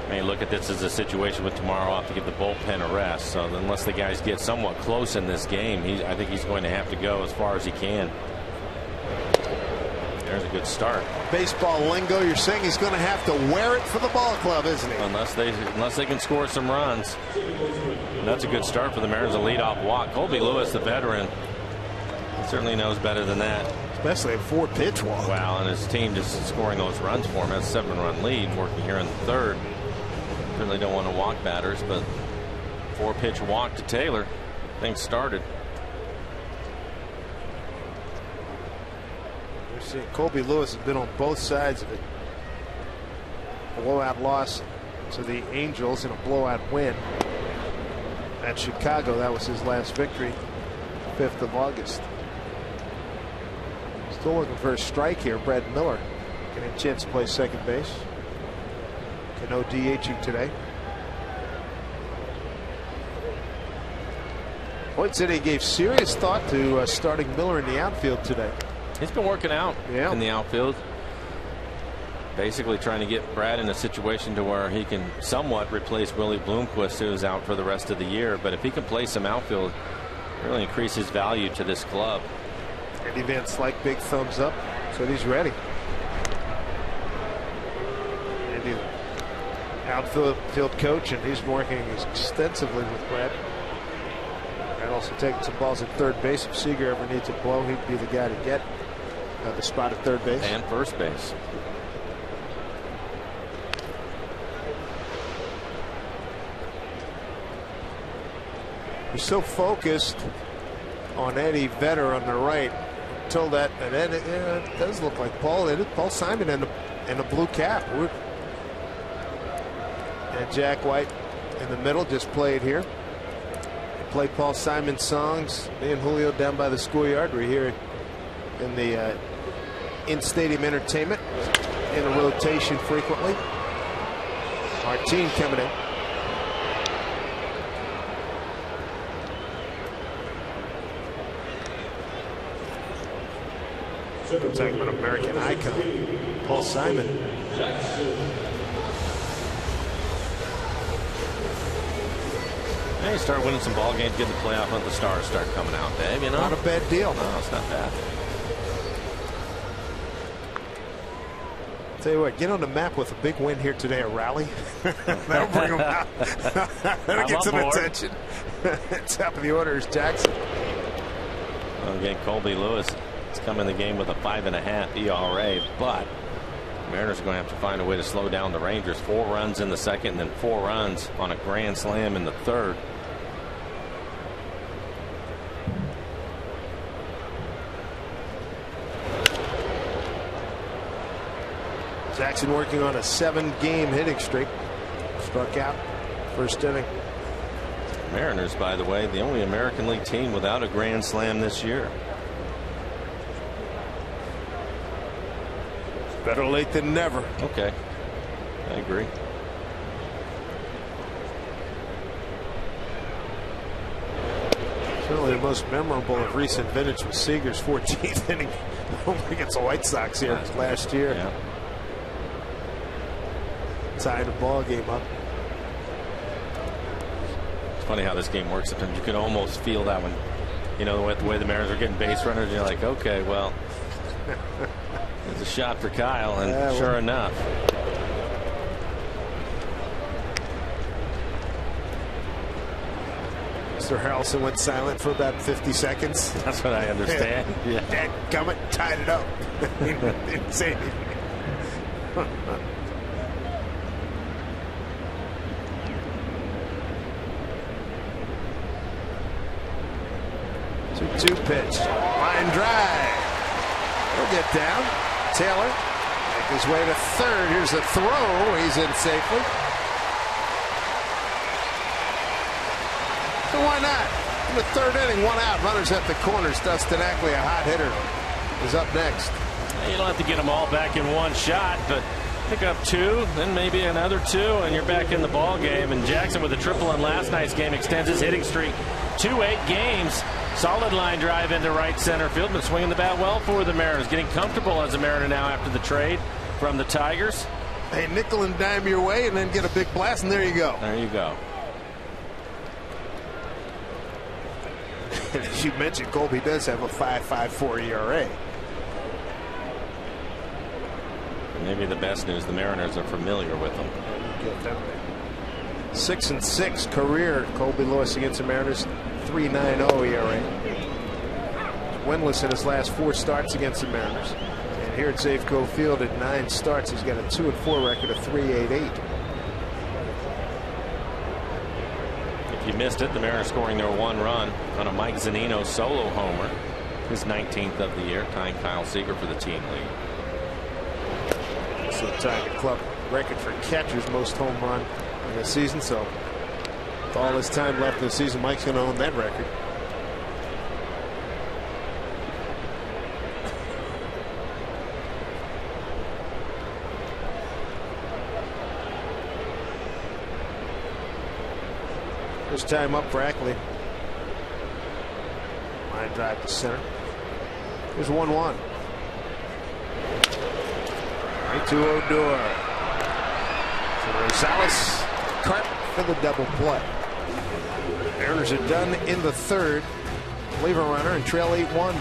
may look at this as a situation with tomorrow off to give the bullpen a rest. So unless the guys get somewhat close in this game, I think he's going to have to go as far as he can. There's a good start. Baseball lingo, you're saying he's going to have to wear it for the ball club, isn't he? Unless they can score some runs. And that's a good start for the Mariners. A leadoff walk. Colby Lewis, the veteran, certainly knows better than that. Especially a 4-pitch walk. Wow, and his team just scoring those runs for him. That's a 7-run lead working here in the 3rd. Certainly don't want to walk batters, but 4-pitch walk to Taylor. Things started. We're seeing Colby Lewis has been on both sides of it. Blowout loss to the Angels and a blowout win at Chicago. That was his last victory, 5th of August. Still looking for a strike here. Brad Miller getting a chance to play second base. Cano DHing today. Boyd said he gave serious thought to starting Miller in the outfield today. He's been working out in the outfield. Basically trying to get Brad in a situation to where he can somewhat replace Willie Bloomquist, who's out for the rest of the year. But if he can play some outfield, really increase his value to this club. Eddie Van Slyke, big thumbs up. So he's ready. Eddie, outfield coach, and he's working extensively with Brad. And also taking some balls at third base. If Seager ever needs a blow, he'd be the guy to get the spot at third base. And first base. He's so focused on Eddie Vedder on the right. Until that, and then it does look like Paul Simon in a blue cap. And Jack White in the middle just played here. They play Paul Simon songs. Me and Julio down by the schoolyard. We're here in the in-stadium entertainment in a rotation frequently. Our team coming in. Talking about American icon, Paul Simon. Hey, you start winning some ball games, get the playoff, let the stars start coming out, Dave. You know, not a bad deal. No, it's not bad. Tell you what, get on the map with a big win here today, a rally. That'll bring them out. That'll get some attention. Top of the order is Jackson. Well, again, Colby Lewis has come in the game with a 5.5 ERA, but Mariners are going to have to find a way to slow down the Rangers. 4 runs in the second, and then 4 runs on a grand slam in the third. Jackson working on a 7-game hitting streak. Struck out first inning. Mariners, by the way, the only American League team without a grand slam this year. Better late than never. Okay, I agree. Certainly the most memorable of recent vintage was Seager's 14th inning against the White Sox here last year. Yeah. Tied the ball game up. It's funny how this game works. Sometimes you can almost feel that when You know, with the way the Mariners are getting base runners, you're like, okay, well, there's a shot for Kyle, and sure enough. Mr. Harrelson went silent for about 50 seconds. That's what I understand. Yeah. Dadgummit, tied it up. Didn't say anything. 2-2 pitch. Line drive. He'll get down. Taylor make his way to third. Here's the throw. He's in safely. So why not? In the third inning, 1 out. Runners at the corners. Dustin Ackley, a hot hitter, is up next. You don't have to get them all back in one shot, but pick up 2, then maybe another 2, and you're back in the ball game. And Jackson with a triple in last night's game extends his hitting streak to 8 games. Solid line drive into right center field, but swinging the bat well for the Mariners. Getting comfortable as a Mariner now after the trade from the Tigers. Hey, nickel and dime your way, and then get a big blast, and there you go. There you go. As you mentioned, Colby does have a 5.54 ERA. Maybe the best news, the Mariners are familiar with them. 6-6 career. Colby Lewis against the Mariners. 3.90 ERA. Winless in his last 4 starts against the Mariners. And here at Safeco Field at 9 starts, he's got a 2-4 record of 3.88. If you missed it, the Mariners scoring their 1 run on a Mike Zunino solo homer, his 19th of the year, tying Kyle Seager for the team lead. So the Tiger Club record for catchers, most home run in the season. So with all this time left in the season, Mike's going to own that record. First time up for Ackley. Line drive to center. Here's 1-1. Right to Odor. To Rosales. Carp for the double play. Mariners are done in the third. Leave a runner and trail 8-1.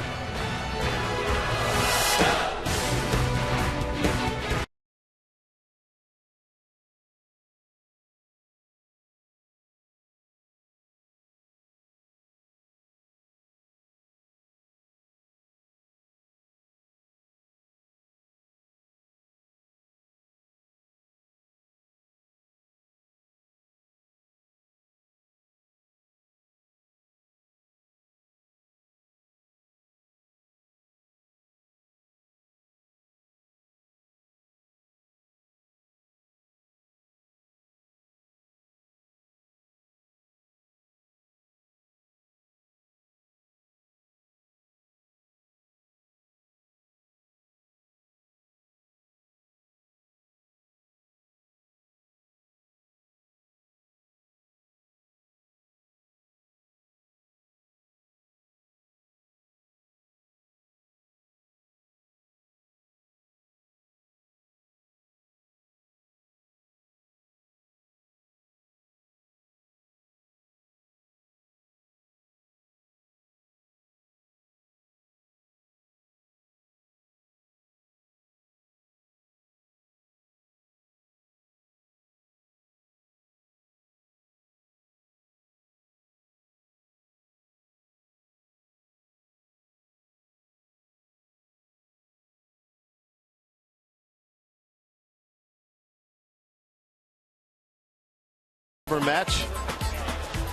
Match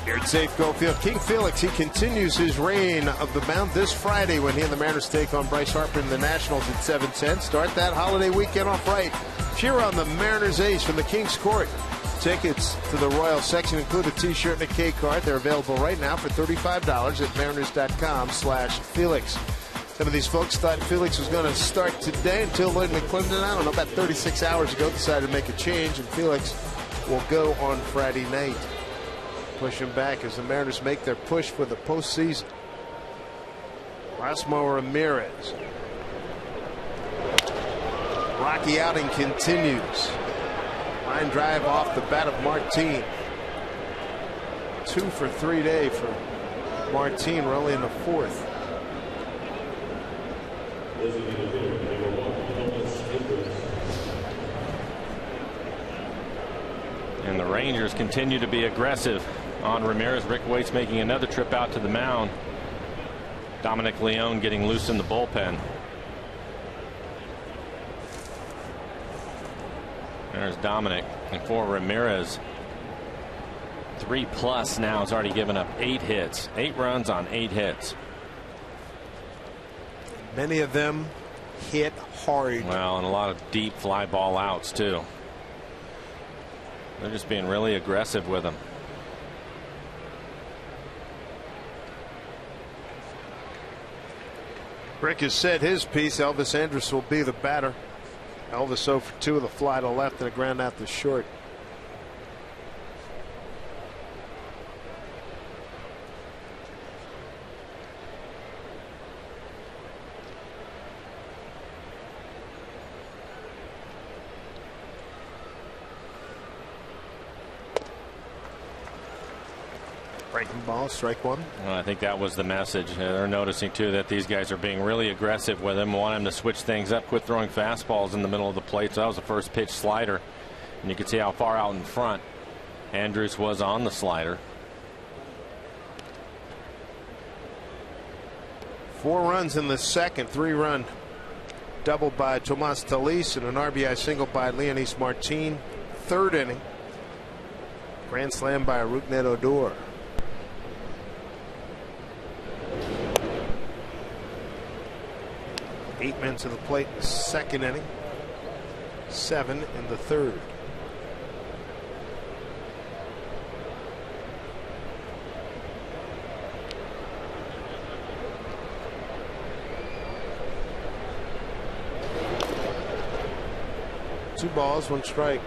here at Safeco Field. King Felix, he continues his reign of the mound this Friday when he and the Mariners take on Bryce Harper and the Nationals at 7:10. Start that holiday weekend off right. Cheer on the Mariners ace from the King's Court. Tickets to the Royal section include a t-shirt and a K card. They're available right now for $35 at mariners.com/Felix. Some of these folks thought Felix was going to start today until Lloyd McClendon, I don't know, about 36 hours ago, decided to make a change, and Felix will go on Friday night. Pushing back as the Mariners make their push for the postseason. Erasmo Ramirez. Rocky outing continues. Line drive off the bat of Martin. 2 for 3 day for Martin. We're only in the fourth. And the Rangers continue to be aggressive on Ramirez. Rick Waite's making another trip out to the mound. Dominic Leone getting loose in the bullpen. There's Dominic. And for Ramirez, 3+ now has already given up 8 hits. 8 runs on 8 hits. Many of them hit hard. Well, and a lot of deep fly ball outs too. They're just being really aggressive with him. Rick has said his piece. Elvis Andrus will be the batter. Elvis 0 for 2 with a fly to left and a ground out to short. Breaking ball, strike one. Well, I think that was the message. They're noticing too that these guys are being really aggressive with him, want him to switch things up, quit throwing fastballs in the middle of the plate. So that was the first pitch slider, and you can see how far out in front Andrus was on the slider. 4 runs in the second, 3-run double by Tomas Talis and an RBI single by Leonys Martin. 3rd inning. Grand slam by Rougned Odor. 8 men to the plate in the 2nd inning. 7 in the 3rd. Two balls, 1 strike.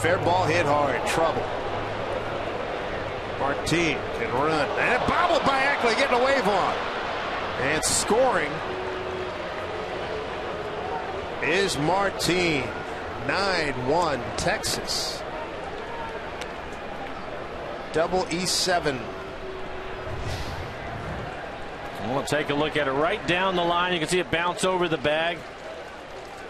Fair ball hit hard. Trouble. Martin can run. And it bobbled by Ackley, getting a wave on. And scoring is Martin. 9-1 Texas. Double E7. We'll take a look at it right down the line. You can see it bounce over the bag.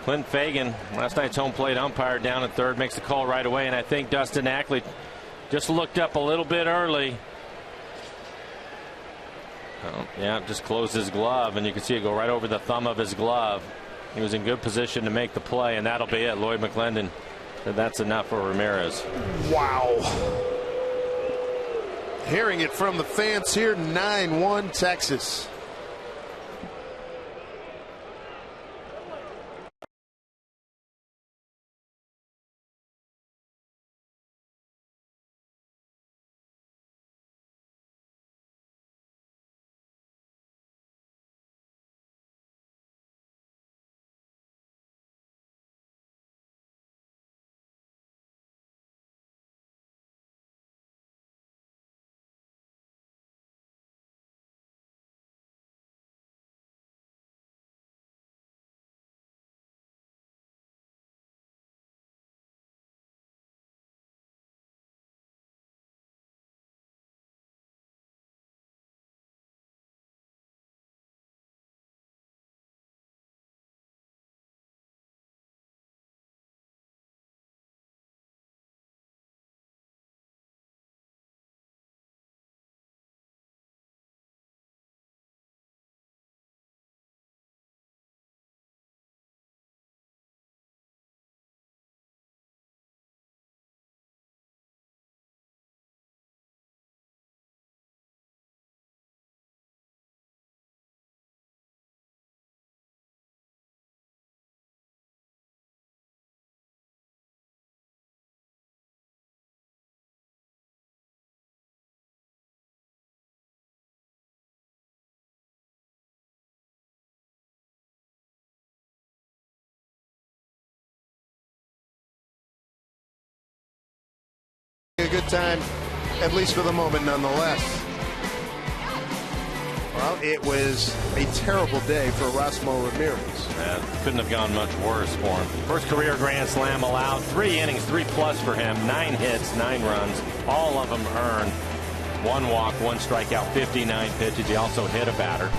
Clint Fagan, last night's home plate umpire, down at third, makes the call right away, and I think Dustin Ackley just looked up a little bit early. Yeah, just closed his glove, and you can see it go right over the thumb of his glove. He was in good position to make the play, and that'll be it. Lloyd McClendon said that's enough for Ramirez. Wow. Hearing it from the fans here, 9-1 Texas. A good time, at least for the moment, nonetheless. Well, it was a terrible day for Erasmo Ramirez. Couldn't have gone much worse for him. First career grand slam allowed. 3 innings, 3+ for him. 9 hits, 9 runs. All of them earned. 1 walk, 1 strikeout, 59 pitches. He also hit a batter.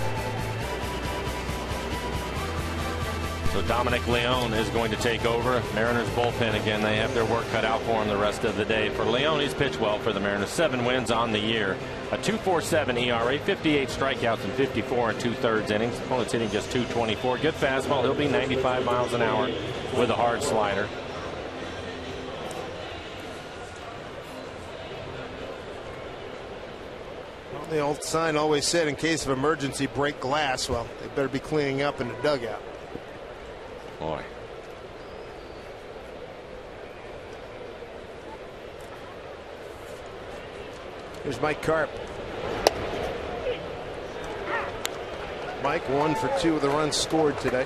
So Dominic Leone is going to take over. Mariners bullpen again. They have their work cut out for him the rest of the day. For Leone, he's pitched well for the Mariners. 7 wins on the year. A 2.47 ERA, 58 strikeouts and 54 2/3 innings. Opponent's hitting just 224. Good fastball. He'll be 95 miles an hour with a hard slider. Well, the old sign always said, in case of emergency, break glass. Well, they better be cleaning up in the dugout. Boy. Here's Mike Carp. Mike 1 for 2 of the runs scored today.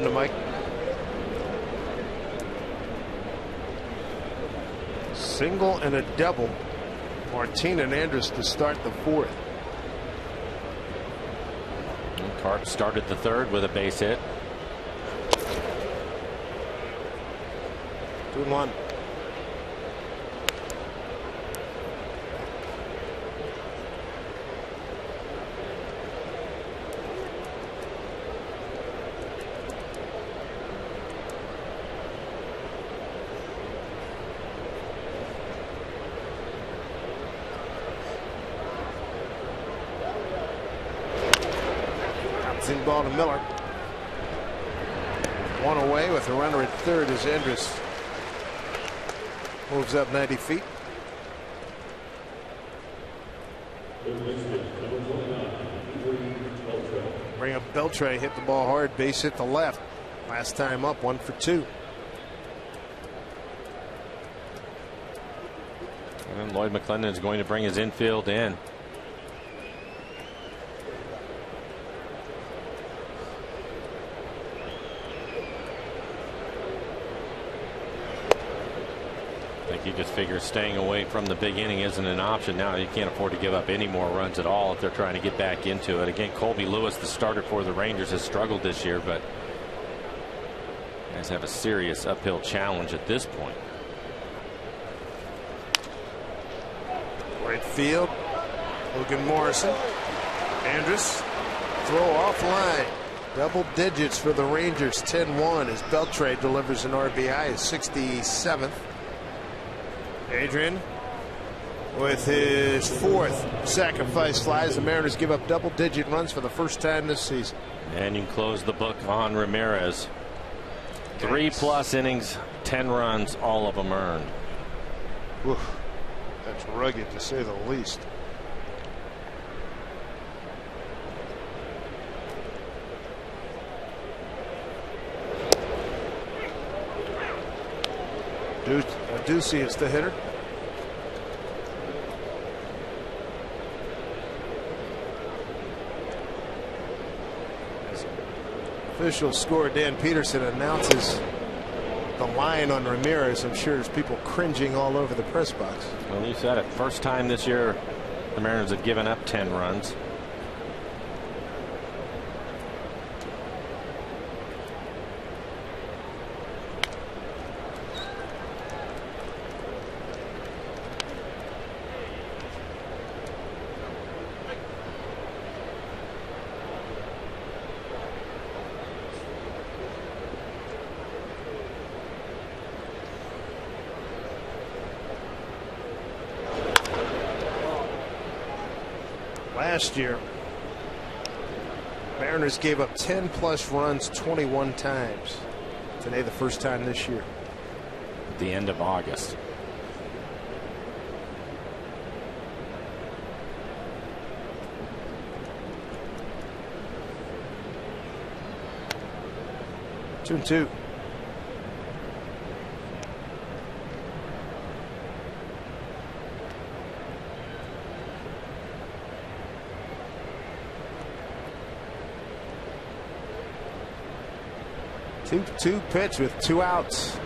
To Mike. Single and a double. Martin and Andrus to start the 4th. And Carp started the 3rd with a base hit. 2-1. In ball to Miller. 1 away with a runner at 3rd as Andrus moves up 90 feet. Bring up Beltre, hit the ball hard, base hit the left. Last time up, 1 for 2. And Lloyd McClendon is going to bring his infield in. He just figures staying away from the big inning isn't an option now. You can't afford to give up any more runs at all if they're trying to get back into it. Again, Colby Lewis, the starter for the Rangers, has struggled this year, but guys have a serious uphill challenge at this point. Right field. Logan Morrison. Andrus. Throw off line. Double digits for the Rangers. 10-1 as Beltre delivers an RBI, his 67th. Adrian with his 4th sacrifice flies. The Mariners give up double-digit runs for the first time this season. And you close the book on Ramirez. 3+ innings, 10 runs, all of them earned. Oof, that's rugged to say the least. Ducey is the hitter. As official score, Dan Peterson announces the line on Ramirez. I'm sure there's people cringing all over the press box. Well, you said it. First time this year the Mariners have given up 10 runs. Last year, Mariners gave up 10+ runs 21 times. Today, the first time this year. At the end of August. 2-2 pitch with 2 outs.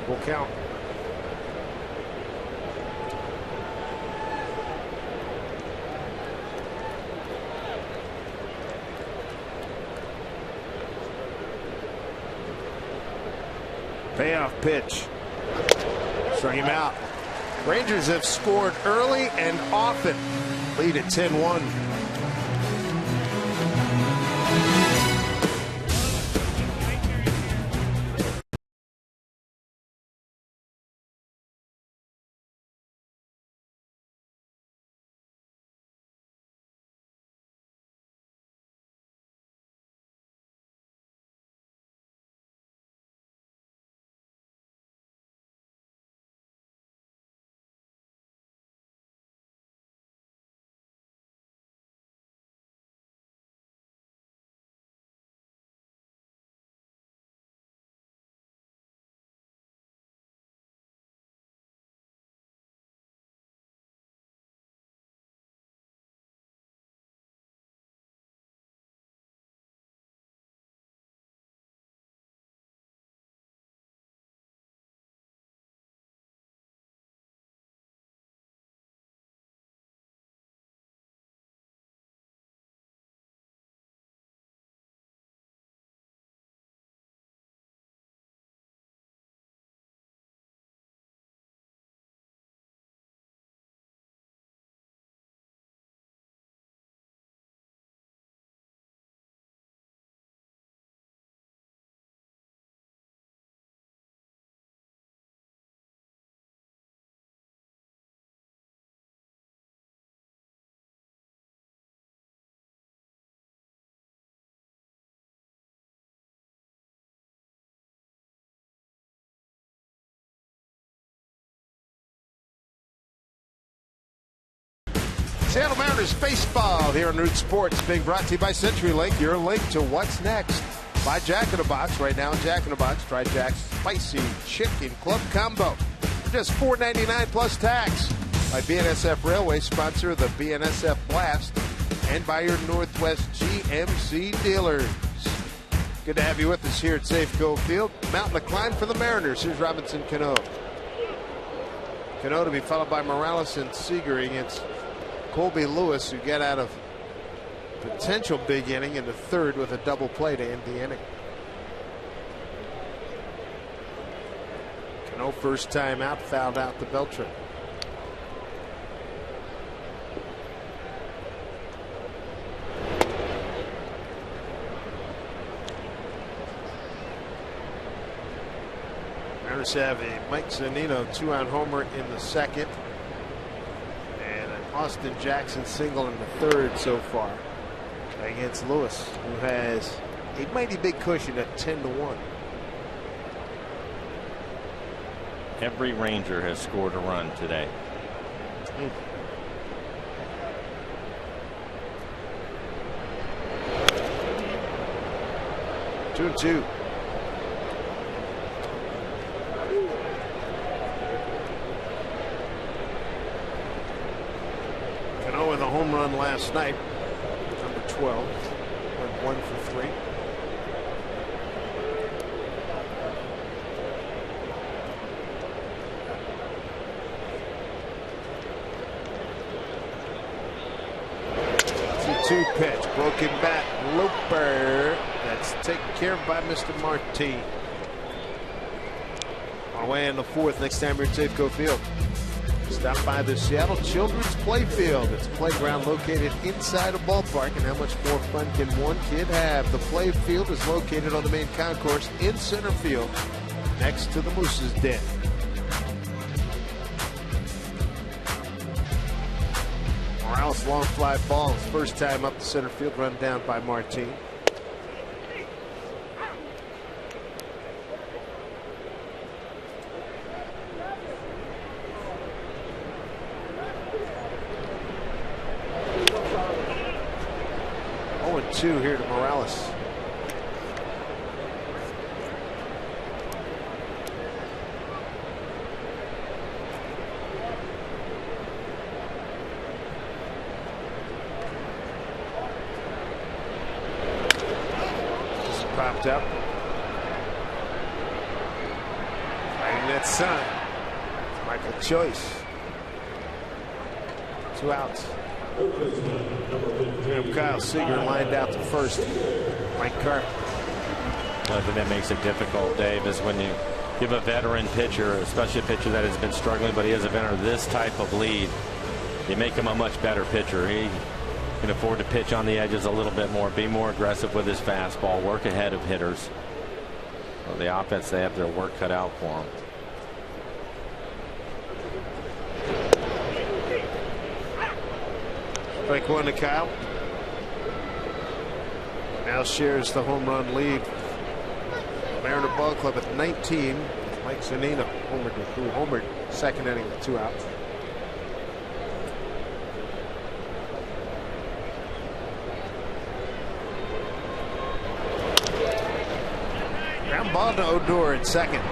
Full count. Payoff pitch. Strike him out. Rangers have scored early and often. Lead at 10-1. Seattle Mariners baseball here on Root Sports, being brought to you by CenturyLink. Your link to what's next. Buy Jack in the Box right now. Jack in the Box. Try Jack's Spicy Chicken Club Combo for just $4.99 plus tax. By BNSF Railway, sponsor of the BNSF Blast, and by your Northwest GMC dealers. Good to have you with us here at Safeco Field. Mountain to climb for the Mariners. Here's Robinson Cano. Cano to be followed by Morales and Seager against Colby Lewis, who got out of potential big inning in the third with a double play to end the inning. Cano first time out, fouled out to Beltran. Mariners have a Mike Zunino 2-out homer in the second. Austin Jackson single in the third so far against Lewis, who has a mighty big cushion at 10-1. Every Ranger has scored a run today. 2-2. With a home run last night, number 12, went 1 for 3. Two pitch, broken bat, looper. That's taken care of by Mr. Marti. On the way in the fourth, next time you're at Safeco Field. Stop by the Seattle Children's Playfield. It's a playground located inside a ballpark, and how much more fun can one kid have? The playfield is located on the main concourse in center field, next to the Moose's Den. Morales long fly ball, his first time up the center field, run down by Martin. Here to Morales. popped up. Fighting that sun. Michael Choice. 2 outs. Kyle Seager lined out to first. Mike Carp. Well, I think that makes it difficult, Dave, is when you give a veteran pitcher, especially a pitcher that has been struggling, but he has a veteran, this type of lead, you make him a much better pitcher. He can afford to pitch on the edges a little bit more, be more aggressive with his fastball, work ahead of hitters. Well, the offense, they have their work cut out for them. Strike one to Kyle. Now shares the home run lead. Mariner Ball Club at 19. Mike Zunino homered second inning with 2 outs. Ground ball to Odor at second.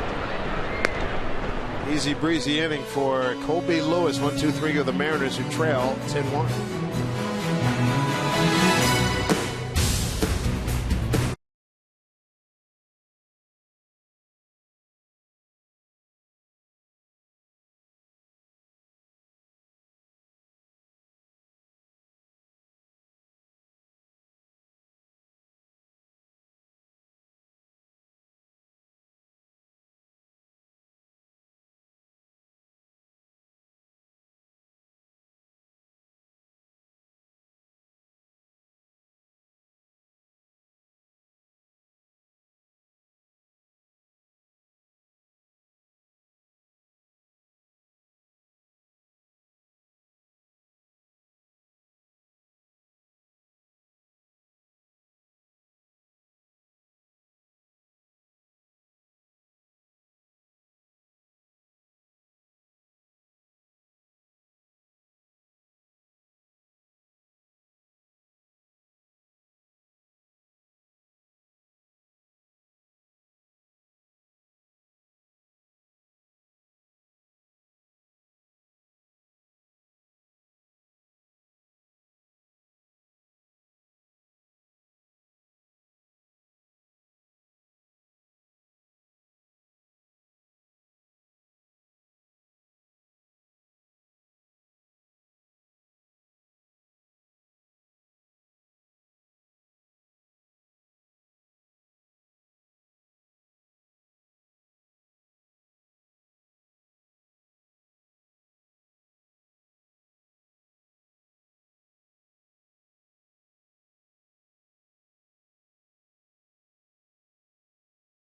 Easy breezy inning for Colby Lewis. 1-2-3 go the Mariners, who trail 10-1.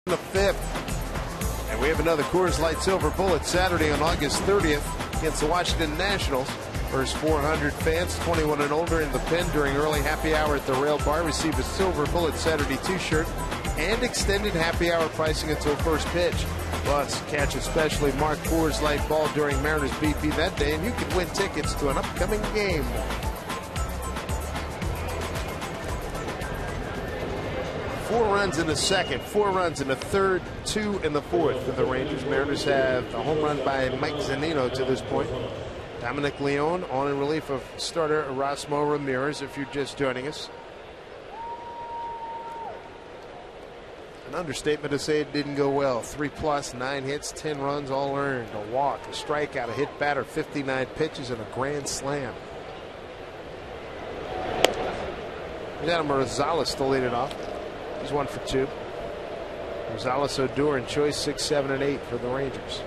The 5th, and we have another Coors Light Silver Bullet Saturday on August 30th against the Washington Nationals. First 400 fans 21 and older in the pen during early happy hour at the Rail Bar receive a Silver Bullet Saturday t-shirt and extended happy hour pricing until first pitch. Plus, catch a specially marked Coors Light ball during Mariners BP that day, and you can win tickets to an upcoming game. 4 runs in the second, 4 runs in the third, 2 in the fourth for the Rangers. Mariners have a home run by Mike Zunino to this point. Dominic Leone on in relief of starter Erasmo Ramirez, if you're just joining us. An understatement to say it didn't go well. 3+, 9 hits, 10 runs, all earned. A walk, a strikeout, a hit batter, 59 pitches, and a grand slam. Adam Rosales to lead it off. He's 1 for 2. Rosales, Odor, and Choice 6, 7, and 8 for the Rangers.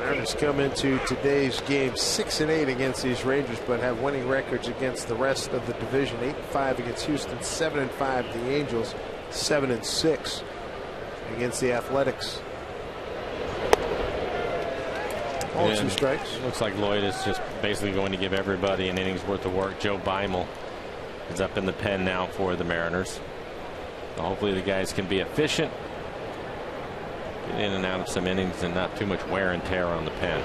Mariners come into today's game 6 and 8 against these Rangers, but have winning records against the rest of the division. 8-5 against Houston, 7-5 the Angels, 7-6 against the Athletics. All 2 strikes. Looks like Lloyd is just basically going to give everybody an inning's worth of work. Joe Beimel is up in the pen now for the Mariners. So hopefully the guys can be efficient, get in and out of some innings, and not too much wear and tear on the pen.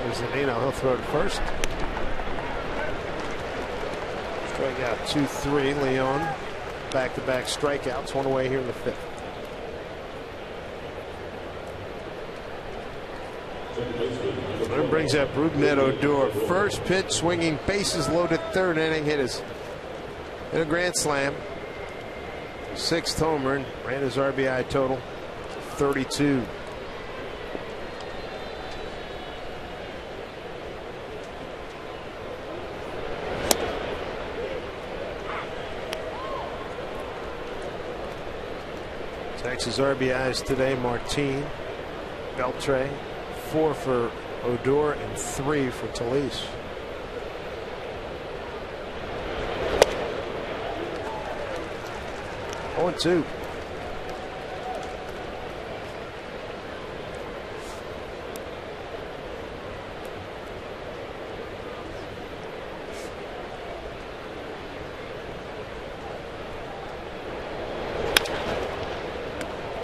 There's Zunino. He'll throw to first. Strikeout 2-3. Leone back-to-back strikeouts. 1 away here in the 5th. That brings up Rougned Odor. First pitch swinging, bases loaded, third inning, hit a grand slam. Sixth homer and ran his RBI total 32. Texas RBIs today: Martin, Beltre, 4 for Odor and 3 for Talise. Oh, 2.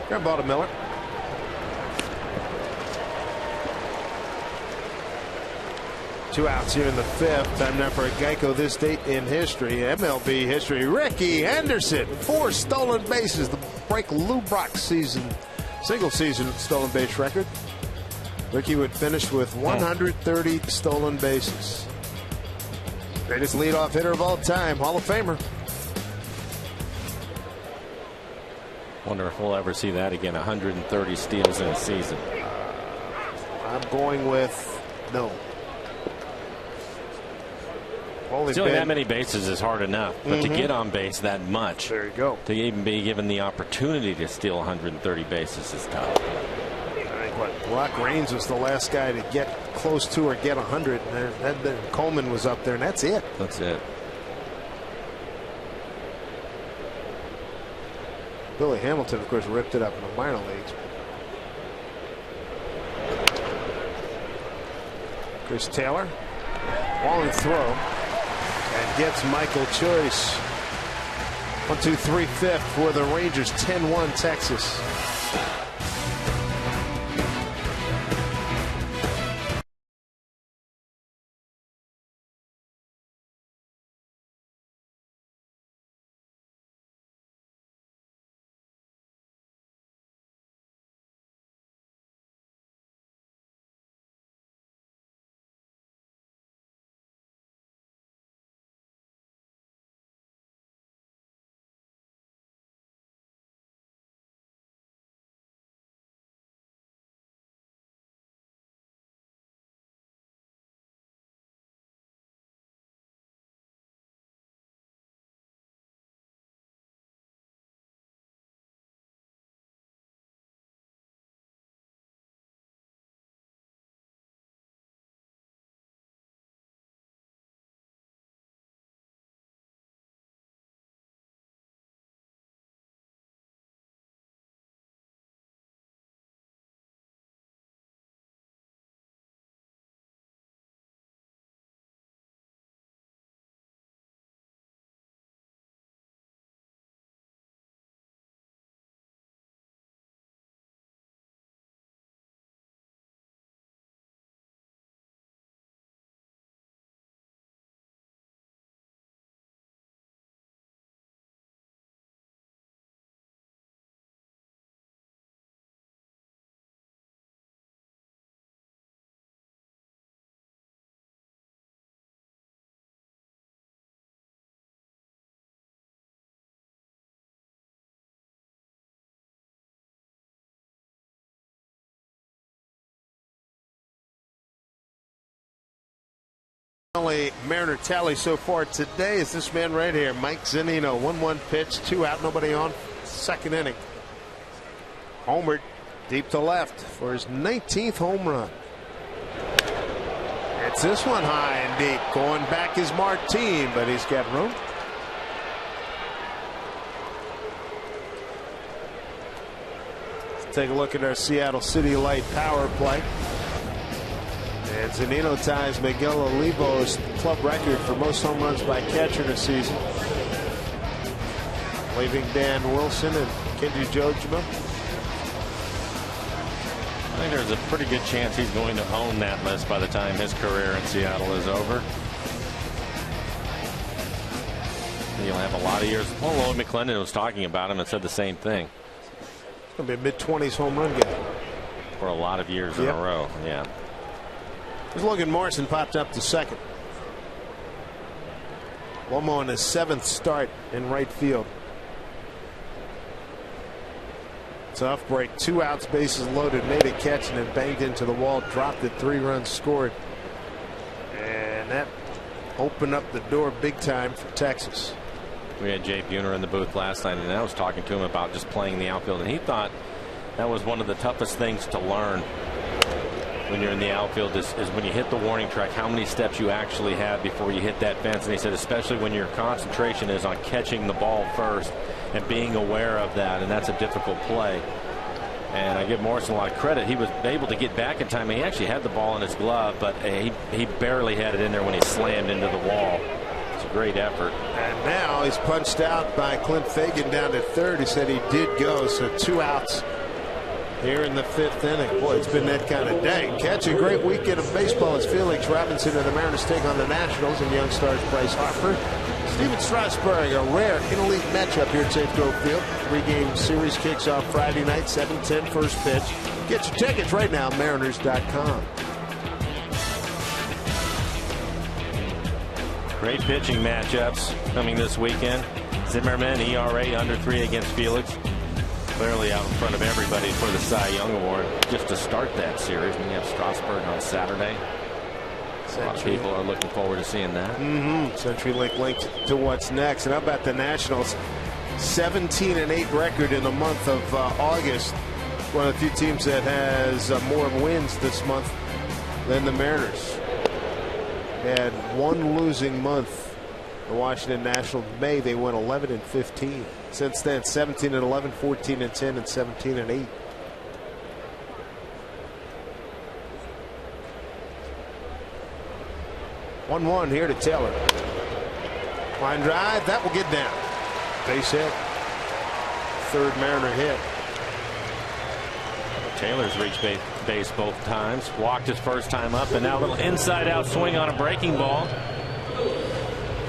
Ground ball to Miller. Two outs here in the fifth. Time now for a Geico this date in history. MLB history. Rickey Henderson, 4 stolen bases to break Lou Brock's single season stolen base record. Rickey would finish with 130 stolen bases. Greatest leadoff hitter of all time. Hall of Famer. Wonder if we'll ever see that again. 130 steals in a season. I'm going with no. Stealing that many bases is hard enough, but to get on base that much, there you go. To even be given the opportunity to steal 130 bases is tough. I think Rock Raines was the last guy to get close to or get 100, and then Coleman was up there, and that's it. That's it. Billy Hamilton, of course, ripped it up in the minor leagues. Chris Taylor, walling throw, and gets Michael Choice. 1-2-3 fifth for the Rangers. 10-1 Texas. Only Mariner tally so far today is this man right here, Mike Zunino. 1-1 pitch, 2 out, nobody on, second inning. Homered deep to left for his 19th home run. It's this one high and deep. Going back is Martin, but he's got room. Let's take a look at our Seattle City Light power play. And Zunino ties Miguel Olivo's club record for most home runs by catcher in a season, leaving Dan Wilson and Kenji Jojima. I think there's a pretty good chance he's going to own that list by the time his career in Seattle is over. He'll have a lot of years. Well, Lloyd McClendon was talking about him and said the same thing. It's going to be a mid-20s home run guy. Of for a lot of years in a row. Yeah. Logan Morrison popped up to second. Lomo in his 7th start in right field. Tough break. 2 outs, bases loaded, made a catch, and then banged into the wall, dropped it, 3 runs scored. And that opened up the door big time for Texas. We had Jay Buhner in the booth last night, and I was talking to him about just playing the outfield, and he thought that was one of the toughest things to learn when you're in the outfield is when you hit the warning track, how many steps you actually have before you hit that fence. And he said especially when your concentration is on catching the ball first and being aware of that, and that's a difficult play. And I give Morrison a lot of credit. He was able to get back in time. He actually had the ball in his glove, but he barely had it in there when he slammed into the wall. It's a great effort. And now he's punched out by Clint Fagan down to third. He said he did go, so 2 outs here in the 5th inning. Boy, it's been that kind of day. Catch a great weekend of baseball as Felix Robinson and the Mariners take on the Nationals and Young Stars Bryce Harper. Steven Strasburg, a rare interleague matchup here at Safeco Field. 3-game series kicks off Friday night, 7:10 first pitch. Get your tickets right now, Mariners.com. Great pitching matchups coming this weekend. Zimmerman, ERA under 3 against Felix. Clearly out in front of everybody for the Cy Young Award just to start that series. And you have Strasburg on Saturday. A lot of people are looking forward to seeing that. CenturyLink linked to what's next. And how about the Nationals? 17-8 record in the month of August. One of the few teams that has more wins this month than the Mariners. Had 1 losing month. The Washington Nationals, May, they went 11-15. Since then, 17-11, 14-10, and 17-8. One here to Taylor. Line drive, that will get down. Base hit. 3rd Mariner hit. Taylor's reached base both times. Walked his first time up, and now a little inside-out swing on a breaking ball.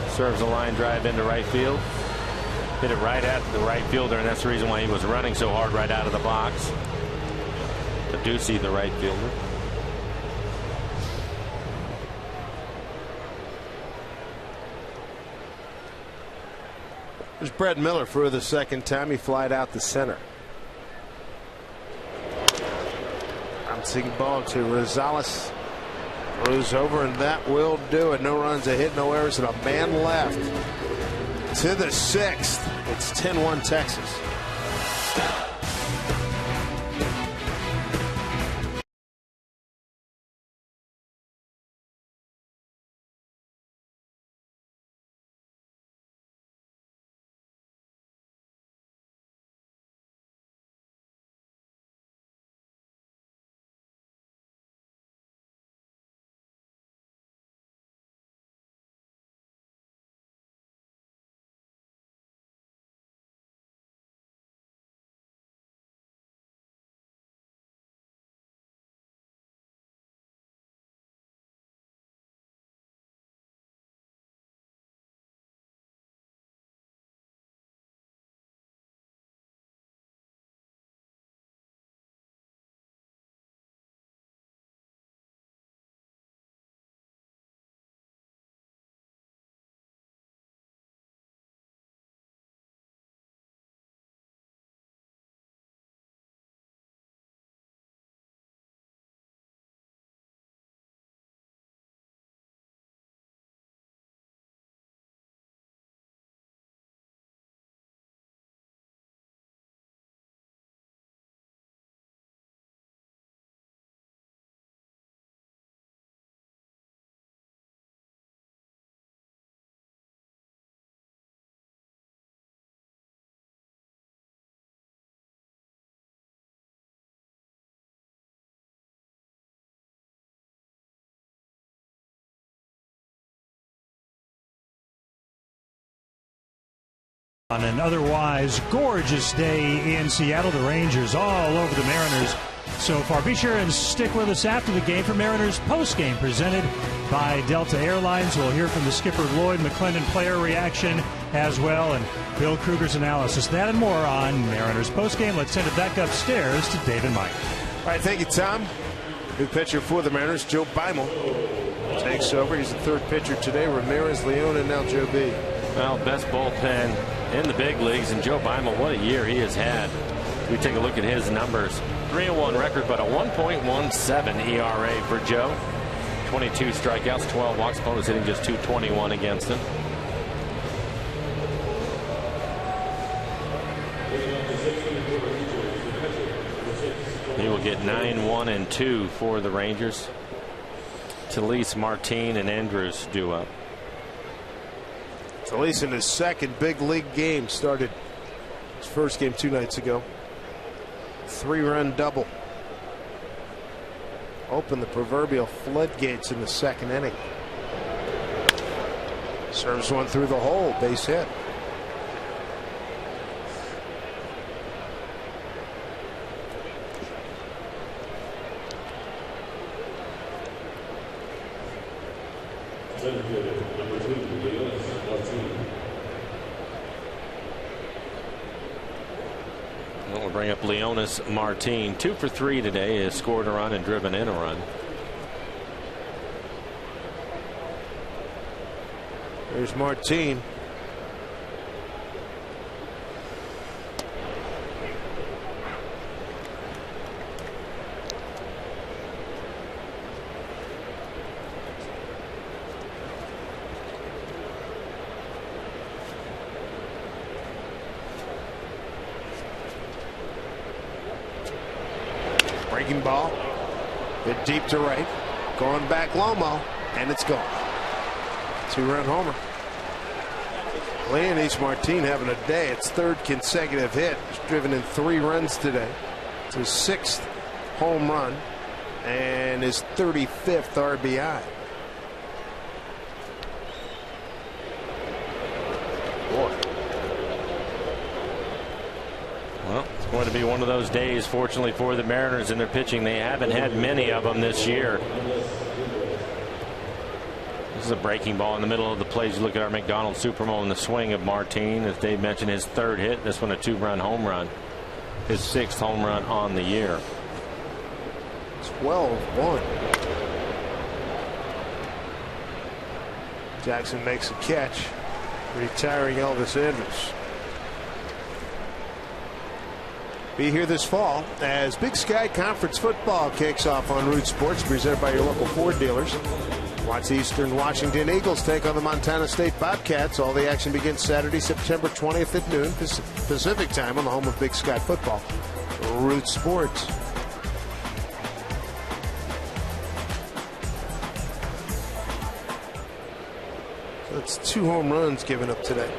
Serves a line drive into right field. Hit it right at the right fielder, and that's the reason why he was running so hard right out of the box. To Ducey, the right fielder. There's Brett Miller for the 2nd time. He flied out the center. Bouncing ball to Rosales. Throws over, and that will do it. No runs, a hit, no errors, and a man left. To the 6th. It's 10-1 Texas. On an otherwise gorgeous day in Seattle, the Rangers all over the Mariners so far. Be sure and stick with us after the game for Mariners postgame presented by Delta Airlines. We'll hear from the skipper Lloyd McClendon player reaction as well, and Bill Kruger's analysis. That and more on Mariners postgame. Let's send it back upstairs to Dave and Mike. right, thank you, Tom. New pitcher for the Mariners, Joe Beimel, takes over. He's the third pitcher today. Ramirez, Leone, and now Joe B. Well, best bullpen in the big leagues, and Joe Beimel, what a year he has had. We take a look at his numbers. 3-1 record, but a 1.17 ERA for Joe. 22 strikeouts, 12 walks. Opponents hitting just .221 against him. He will get 9-1-2 for the Rangers. Talise, Martin, and Andrews due up. Talise in his second big league game, started his first game 2 nights ago. 3-run double. Opened the proverbial floodgates in the second inning. Serves one through the hole, base hit. We'll bring up Leonis Martin. 2 for 3 today. Has scored a run and driven in a run. There's Martin. Breaking ball, hit deep to right, going back Lomo, and it's gone. 2-run homer. Leonis Martin having a day. It's third consecutive hit. He's driven in 3 runs today. It's his 6th home run and his 35th RBI. Boy. Well, it's going to be one of those days, fortunately for the Mariners in their pitching. They haven't had many of them this year. This is a breaking ball in the middle of the plate. You look at our McDonald Supermo and the swing of Martin. As Dave mentioned, his 3rd hit. This one a 2-run home run. His 6th home run on the year. 12-1. Jackson makes a catch, retiring Elvis Andrus. Be here this fall as Big Sky Conference football kicks off on Root Sports, presented by your local Ford dealers. Watch the Eastern Washington Eagles take on the Montana State Bobcats. All the action begins Saturday, September 20th at noon Pacific time on the home of Big Sky football, Root Sports. So that's 2 home runs given up today.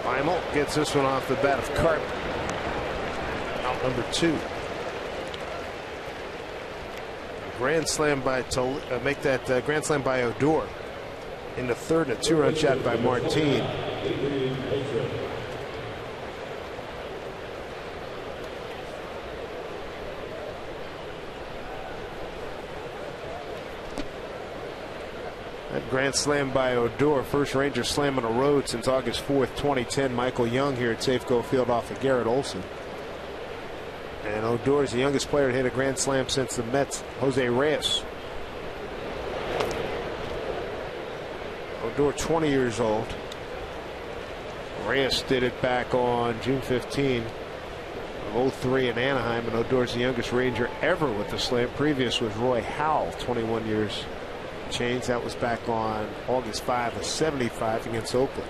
Beimel gets this one off the bat of Carp. Out number 2. Grand slam by grand slam by Odor in the 3rd, and a 2-run shot by Martin. That grand slam by Odor, first Ranger slam on the road since August 4th, 2010. Michael Young here at Safeco Field off of Garrett Olson. And Odor is the youngest player to hit a grand slam since the Mets, Jose Reyes. Odor 20 years old. Reyes did it back on June 15 of 03 in Anaheim, and Odor's the youngest Ranger ever with the slam. Previous was Roy Howell, 21 years change. That was back on August 5 of 75 against Oakland.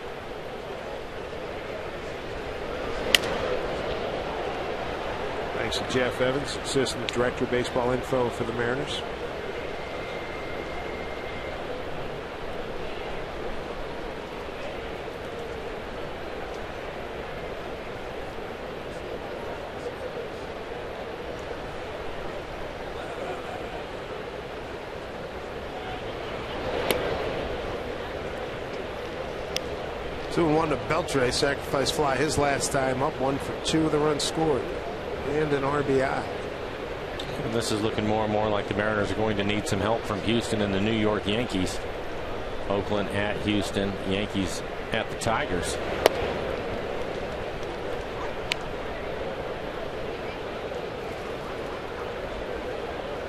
Thanks to Jeff Evans, Assistant Director of Baseball Info for the Mariners. Two and 1 to Beltre, sacrifice fly his last time up, 1 for 2 of the runs scored. And an RBI. And this is looking more and more like the Mariners are going to need some help from Houston and the New York Yankees. Oakland at Houston, Yankees at the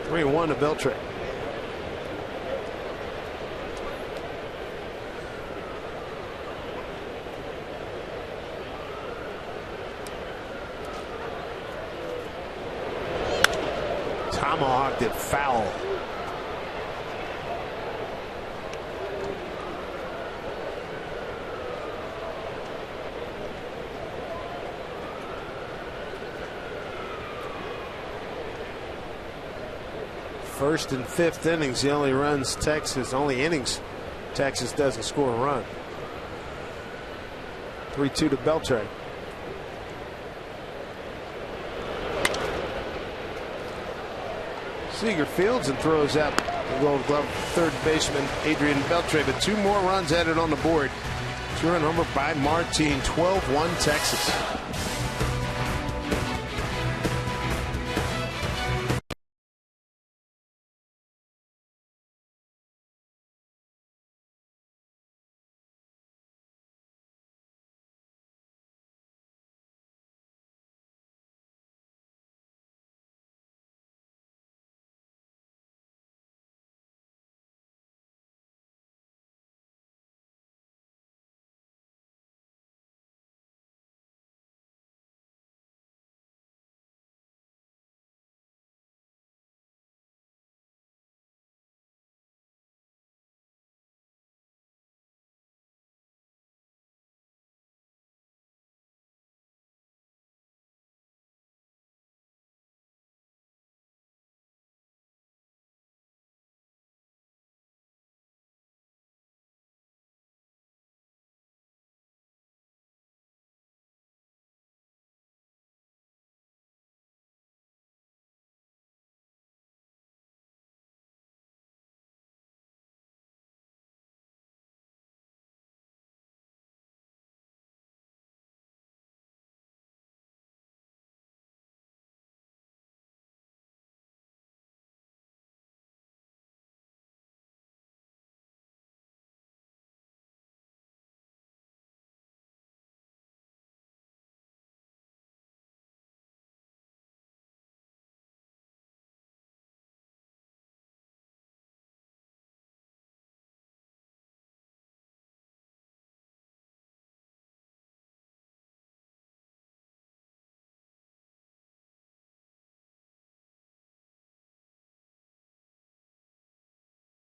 3-1 to Beltre. Tomahawked it foul. First and fifth innings, the only runs Texas, only innings Texas doesn't score a run. 3-2 to Beltre. Seager fields and throws out the Gold Glove third baseman Adrian Beltre, but 2 more runs added on the board. 2-run homer by Martin. 12-1 Texas.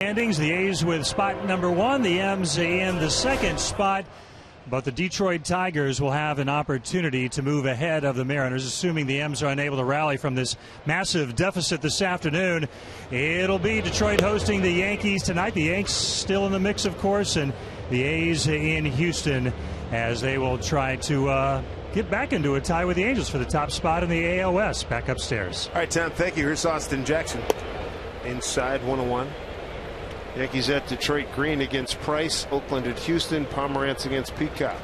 Standings, the A's with spot number 1, the M's in the second spot. But the Detroit Tigers will have an opportunity to move ahead of the Mariners, assuming the M's are unable to rally from this massive deficit this afternoon. It'll be Detroit hosting the Yankees tonight. The Yanks still in the mix, of course, and the A's in Houston as they will try to get back into a tie with the Angels for the top spot in the ALS. Back upstairs. All right, Tom, thank you. Here's Austin Jackson. Inside 101. Yankees at Detroit, Green against Price. Oakland at Houston. Pomerantz against Peacock.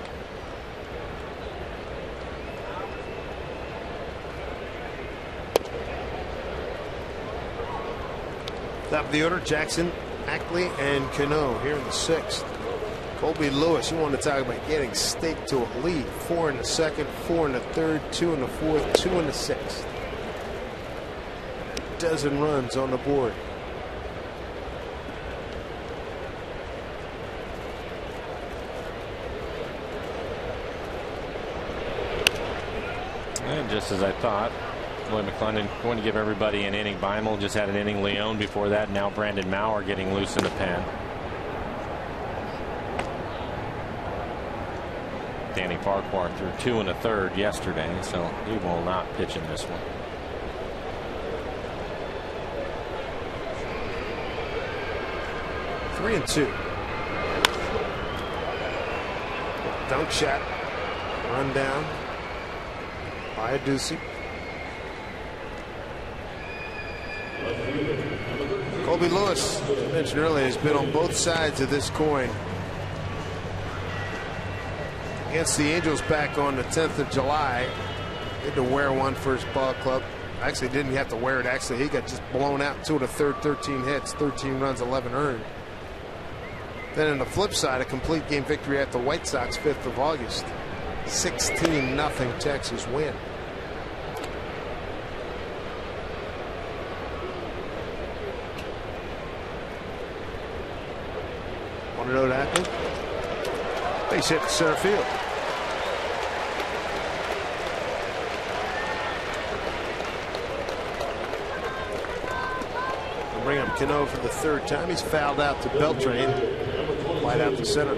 Top of the order, Jackson, Ackley, and Cano here in the 6th. Colby Lewis, you want to talk about getting staked to a lead. 4 in the 2nd, 4 in the 3rd, 2 in the 4th, 2 in the 6th. A dozen runs on the board. And just as I thought, Lloyd McClendon going to give everybody an inning. Beimel just had an inning. Leone before that. Now Brandon Maurer getting loose in the pen. Danny Farquhar threw 2 1/3 yesterday, so he will not pitch in this one. Three and 2. Dunk shot. Run down by a Ducey. Colby Lewis, as I mentioned earlier, has been on both sides of this coin. Against the Angels back on the 10th of July. He had to wear one for his ball club. Actually didn't have to wear it. Actually, he got just blown out 2 1/3, 13 hits, 13 runs, 11 earned. Then on the flip side, a complete game victory at the White Sox 5th of August. 16-0 Texas win. 1-0 to Ackley. Base hit to center field. They'll bring up Cano for the 3rd time. He's fouled out to Beltran. Wide out to center.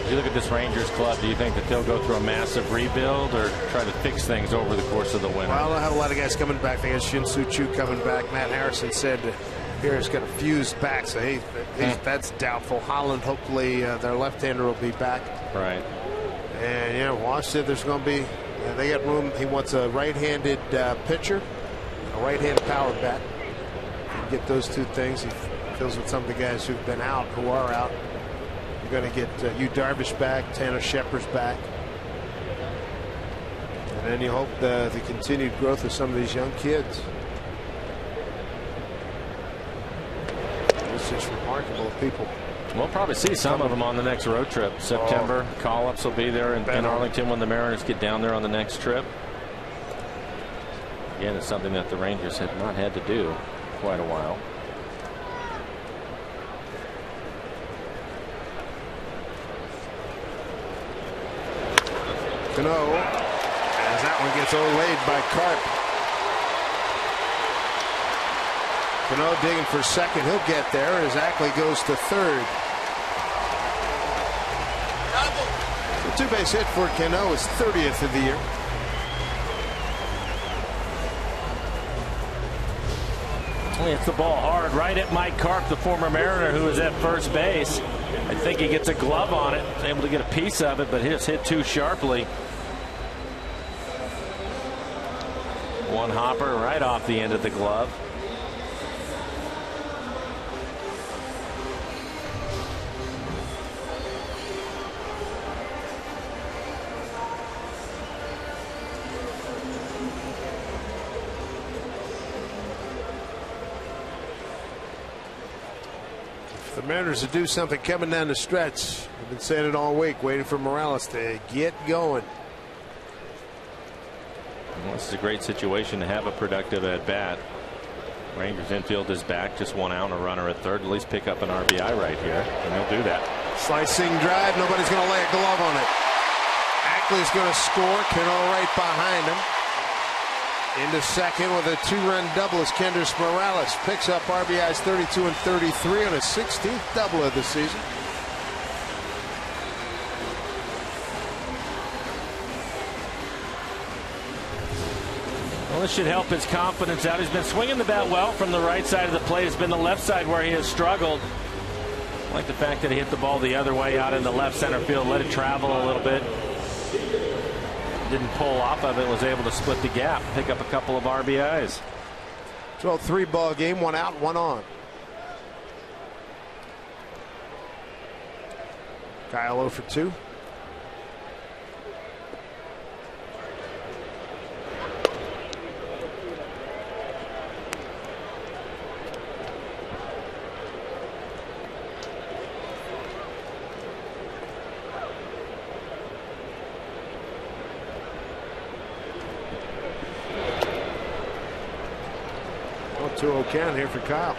You look at this Rangers club, do you think that they'll go through a massive rebuild or try to fix things over the course of the winter? Well, they'll have a lot of guys coming back. They got Shin-Soo Choo coming back. Matt Harrison said here he's got a fused back, so that's doubtful. Holland, hopefully their left-hander will be back. Right. And yeah, Walsh said there's going to be, they got room. He wants a right-handed pitcher, a right-handed power bat. You get those 2 things. He feels with some of the guys who've been out, who are out. You're going to get Yu Darvish back, Tanner Shepard's back. And then you hope the continued growth of some of these young kids. It's just remarkable. People. We'll probably see some of them on the next road trip. September call-ups will be there in Arlington when the Mariners get down there on the next trip. Again, it's something that the Rangers have not had to do quite a while. Cano, as that one gets overlaid by Carp. Cano digging for second. He'll get there as Ackley goes to 3rd. The 2-base hit for Cano is 30th of the year. He hits the ball hard right at Mike Carp, the former Mariner, who is at first base. I think he gets a glove on it, able to get a piece of it, but it's hit too sharply. One hopper right off the end of the glove. The Mariners to do something coming down the stretch. We've been saying it all week, waiting for Morales to get going. Well, this is a great situation to have a productive at bat. Rangers infield is back, just 1 out and a runner at 3rd. At least pick up an RBI right here, and he'll do that. Slicing drive, nobody's going to lay a glove on it. Ackley's going to score. Cano right behind him. Into second with a 2-run double as Kendrys Morales picks up RBIs 32 and 33 on his 16th double of the season. Well, this should help his confidence out. He's been swinging the bat well from the right side of the plate. It's been the left side where he has struggled. I like the fact that he hit the ball the other way out in the left center field, let it travel a little bit. Didn't pull off of it, was able to split the gap, pick up a couple of RBIs. 12-3 ball game, 1 out, 1 on. Kyle 0 for 2. Well, 2-0 count here for Kyle.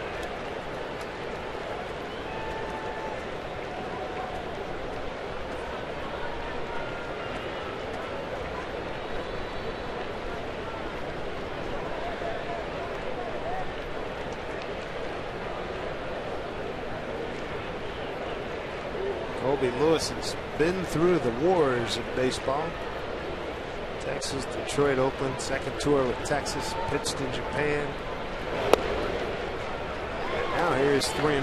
Colby Lewis has been through the wars of baseball. Texas, Detroit, Oakland, second tour with Texas, pitched in Japan. And now here's 3-0.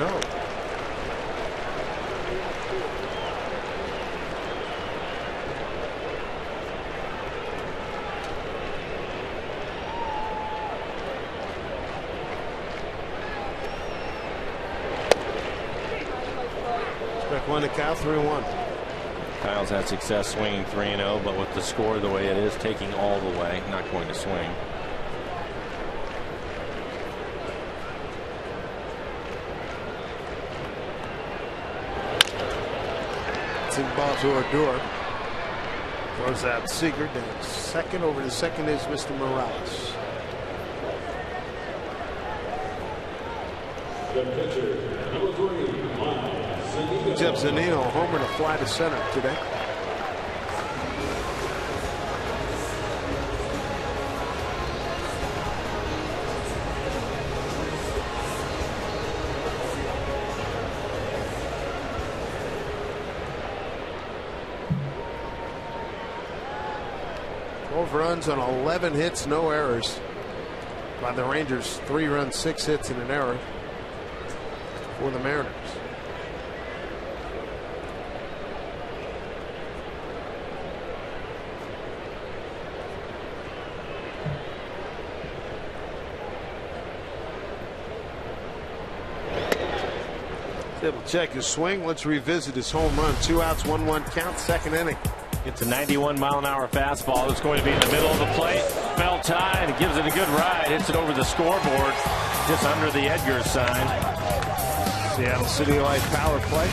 Expect one to Kyle, 3-1. Kyle's had success swinging 3-0, but with the score the way it is, taking all the way, not going to swing. It's in ball to Odor. Throws out Seager down second. Over to second is Mr. Morales. Jeff Zunino, a homer to fly to center today. Runs on 11 hits, no errors by the Rangers. 3 runs, 6 hits, and an error for the Mariners. He's able to check his swing. Let's revisit his home run. 2 outs, 1-1 count, second inning. It's a 91-mile-an-hour fastball. It's going to be in the middle of the plate. Bell tied. It gives it a good ride. Hits it over the scoreboard, just under the Edgar sign. Seattle City Light power play.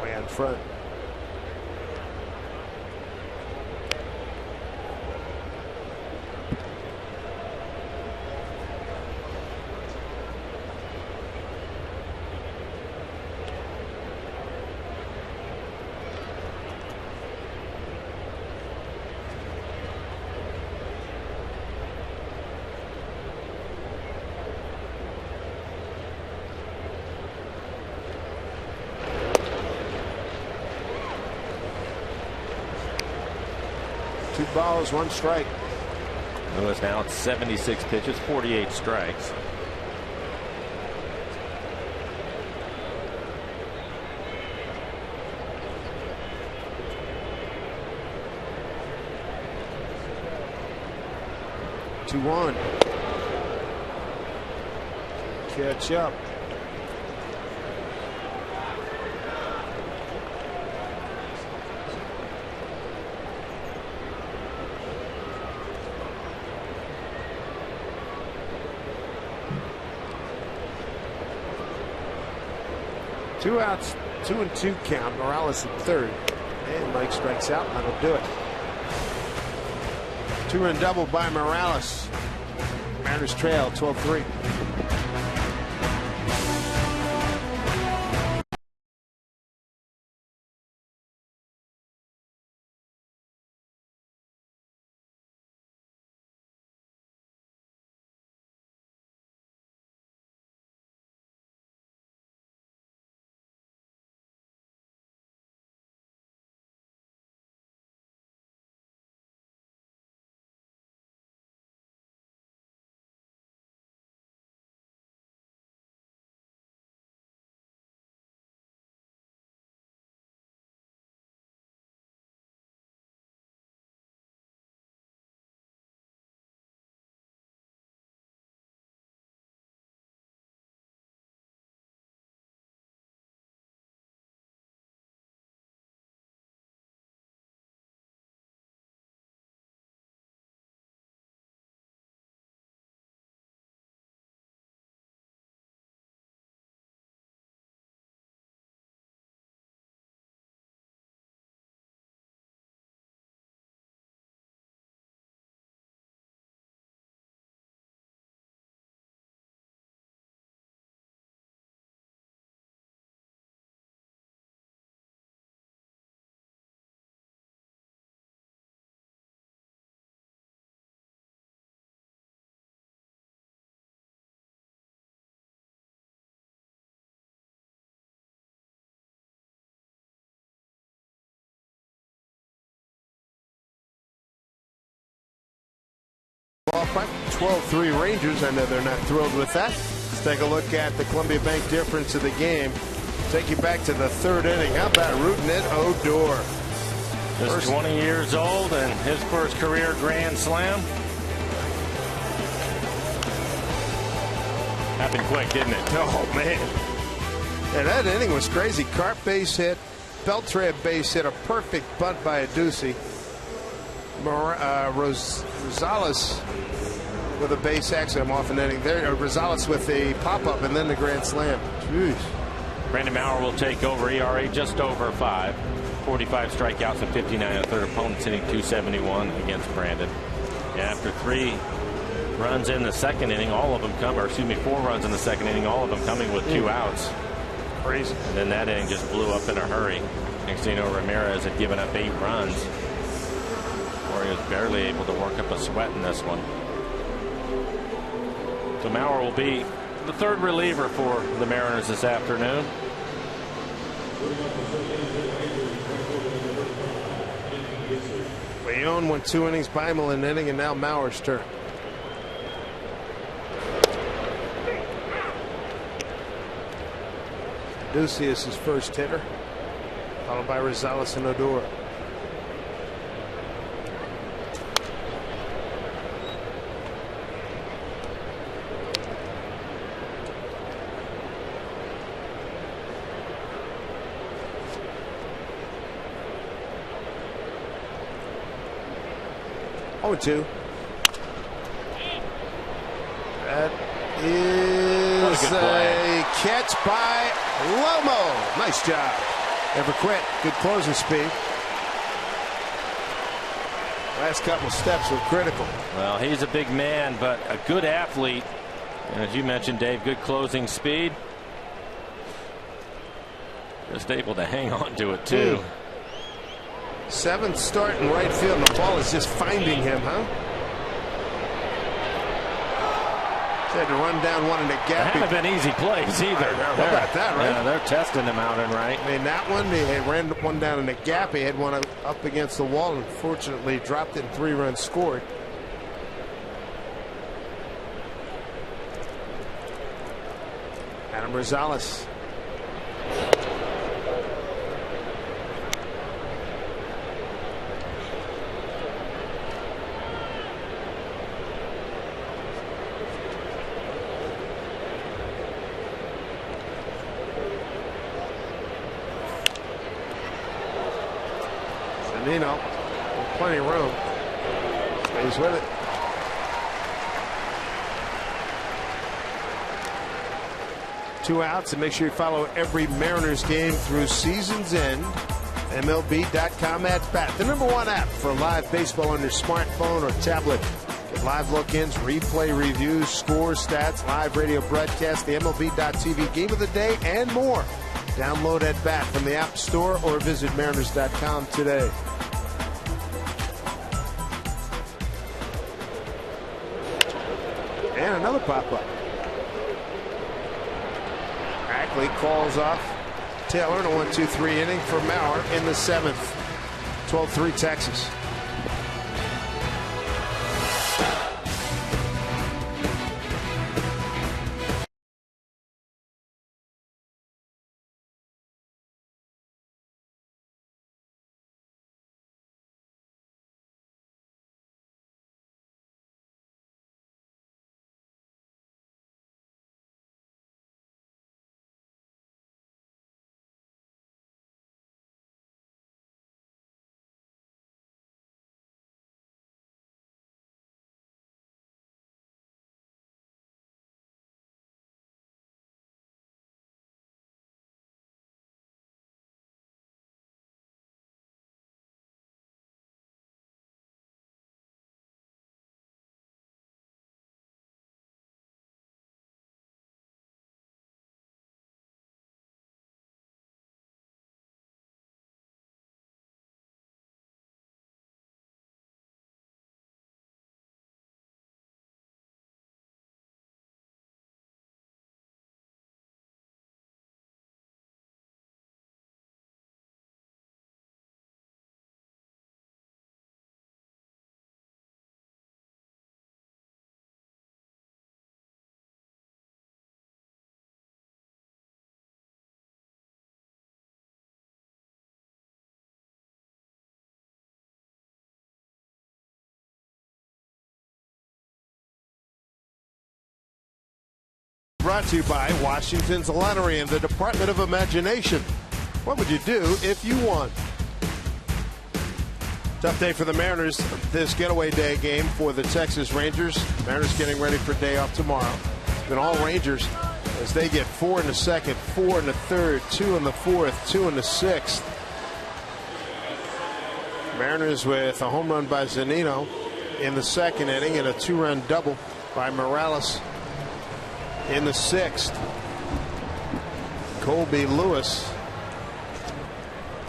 Way in front. Two balls, 1 strike. Lewis now at 76 pitches, 48 strikes. Two one. Catch up. Two outs, 2-2 count. Morales at third. And Mike strikes out. That'll do it. 2-run double by Morales. Mariners trail 12-3. Ballpark, 12-3 Rangers. I know they're not thrilled with that. Let's take a look at the Columbia Bank difference of the game. Take you back to the third inning. How about rooting it Odor? Just 20 years old and his first career grand slam. Happened quick, didn't it? Oh, man. And that inning was crazy. Carp base hit, Beltran base hit, a perfect bunt by Adduci. Rosales with a base exit. I'm off an inning there. Rosales with the pop-up and then the grand slam. Jeez. Brandon Maurer will take over. ERA just over 5. 45 strikeouts and 59 and third. Opponents hitting .271 against Brandon. After 3 runs in the second inning, all of them come, or excuse me, 4 runs in the second inning, all of them coming with 2 outs. Crazy. And then that inning just blew up in a hurry. Next thing you know, Ramirez had given up 8 runs. Orioles barely able to work up a sweat in this one. So Mauer will be the 3rd reliever for the Mariners this afternoon. Leone went 2 innings by him in an inning, and now Mauer's turn. Ducey is his first hitter, followed by Rosales and Odor. Oh, 2. That is a catch by Lomo. Nice job. Never quit. Good closing speed. Last couple steps were critical. Well, he's a big man, but a good athlete. And as you mentioned, Dave, good closing speed. Just able to hang on to it, too. 7th start in right field, and the ball is just finding him, huh? Had to run down one in the gap. They haven't been easy plays either. How about that, right? Yeah, they're testing him out and right. I mean, that one, he ran one down in the gap. He had one up against the wall, and fortunately dropped it, and 3 runs scored. Adam Rosales. Nino, plenty of room. Stays with it. Two outs, and make sure you follow every Mariners game through season's end. MLB.com at bat. The #1 app for live baseball on your smartphone or tablet. Get live look-ins, replay reviews, scores, stats, live radio broadcasts, the MLB.tv game of the day, and more. Download at bat from the App Store or visit Mariners.com today. And another pop-up. Ackley calls off Taylor in a 1-2-3 inning for Mauer in the 7th. 12-3 Texas. Brought to you by Washington's Lottery and the Department of Imagination. What would you do if you won? Tough day for the Mariners. This getaway day game for the Texas Rangers. Mariners getting ready for day off tomorrow. Then all Rangers as they get 4 in the second, 4 in the third, 2 in the fourth, 2 in the sixth. Mariners with a home run by Zunino in the second inning and a 2-run double by Morales in the 6th. Colby Lewis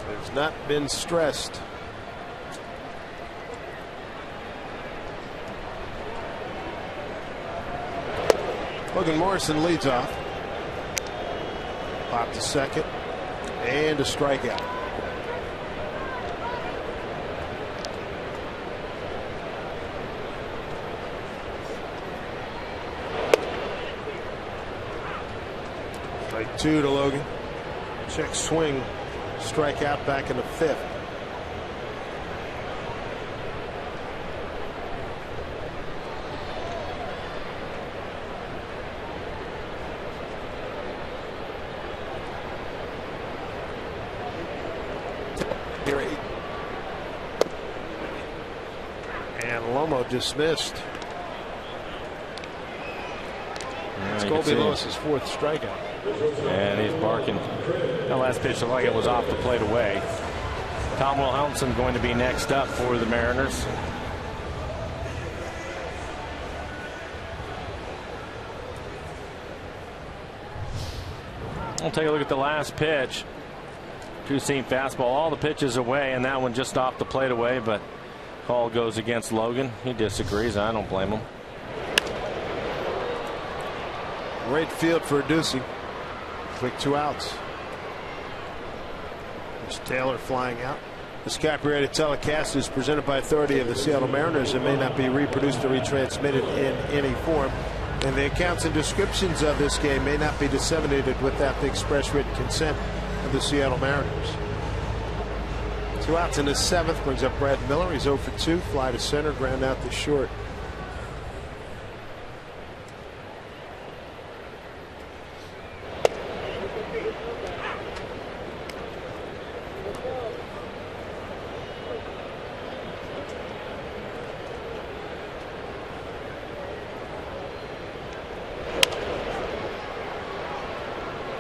has not been stressed. Logan Morrison leads off. Pop to second and a strikeout. Strike 2 to Logan. Check swing. Strikeout back in the 5th. And Lomo dismissed. It's Colby Lewis's 4th strikeout. And he's barking. That last pitch looked like it was off the plate away. Tom Wilhelmsen going to be next up for the Mariners. We'll take a look at the last pitch. Two-seam fastball, all the pitches away, and that one just off the plate away, but call goes against Logan. He disagrees. I don't blame him. Right field for Ducey. Quick 2 outs. There's Taylor flying out. This copyrighted telecast is presented by authority of the Seattle Mariners and may not be reproduced or retransmitted in any form. And the accounts and descriptions of this game may not be disseminated without the express written consent of the Seattle Mariners. 2 outs in the 7th brings up Brad Miller. He's 0 for 2. Fly to center, ground out to short.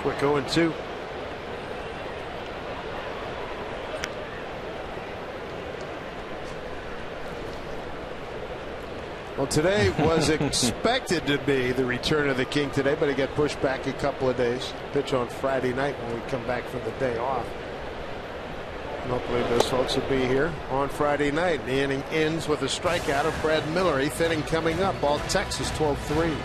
Quick 0-2. Well, today was expected to be the return of the King today, but it got pushed back a couple of days. Pitch on Friday night when we come back from the day off. And hopefully those folks will be here on Friday night. The inning ends with a strikeout of Brad Miller. 8th inning coming up. Ball Texas 12-3.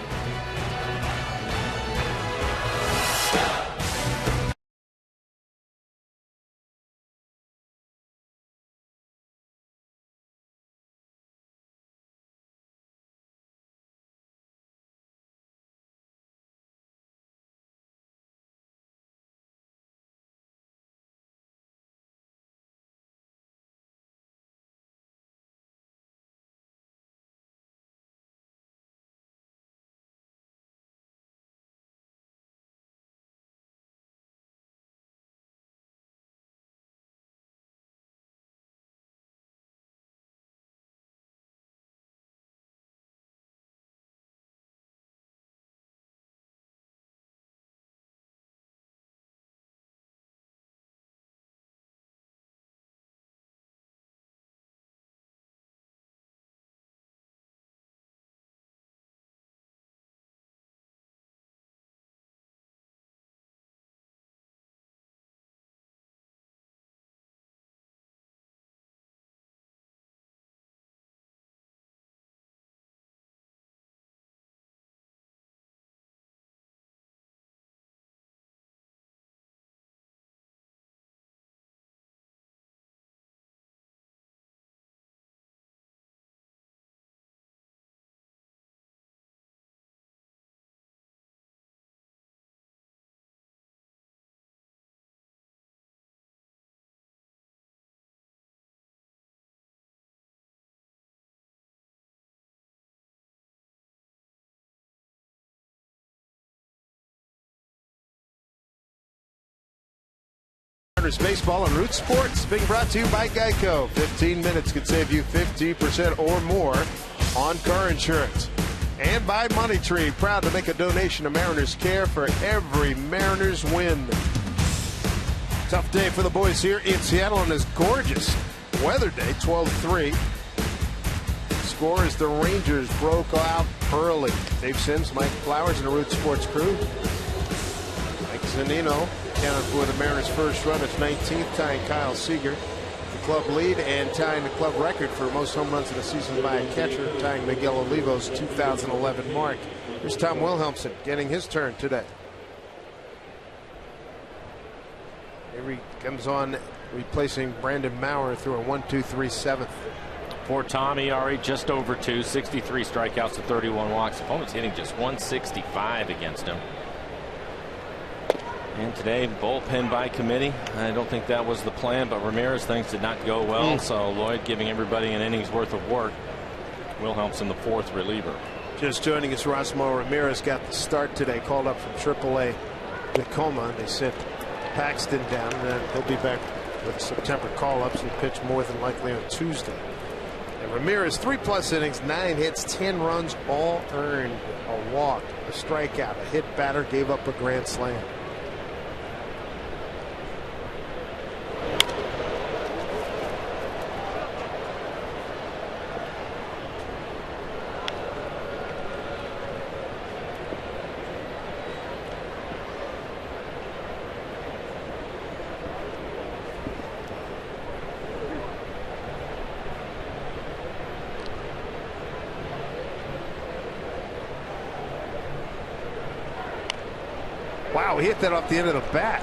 Baseball and Root Sports being brought to you by Geico. 15 minutes could save you 50% or more on car insurance. And by Money Tree, proud to make a donation to Mariners Care for every Mariners win. Tough day for the boys here in Seattle on this gorgeous weather day, 12-3. score as the Rangers broke out early. Dave Sims, Mike Flowers, and the Root Sports crew. Mike Zunino accounted for the Mariners' first run. It's 19th, tying Kyle Seager, the club lead, and tying the club record for most home runs in a season by a catcher, tying Miguel Olivo's 2011 mark. Here's Tom Wilhelmsen getting his turn today. Here he comes on, replacing Brandon Maurer through a 1-2-3 seventh. For Tom, ERA just over 2, 63 strikeouts to 31 walks. Opponent's hitting just 165 against him. And today, bullpen by committee. I don't think that was the plan, but Ramirez things did not go well. So Lloyd giving everybody an inning's worth of work. Wilhelmsen, the fourth reliever. Just joining us, Rosmo Ramirez got the start today, called up from AAA Tacoma. They sent Paxton down, and then he'll be back with September call-ups and pitch more than likely on Tuesday. And Ramirez, 3+ innings, 9 hits, 10 runs, all earned. A walk, a strikeout, a hit batter, gave up a grand slam. Wow, he hit that off the end of the bat.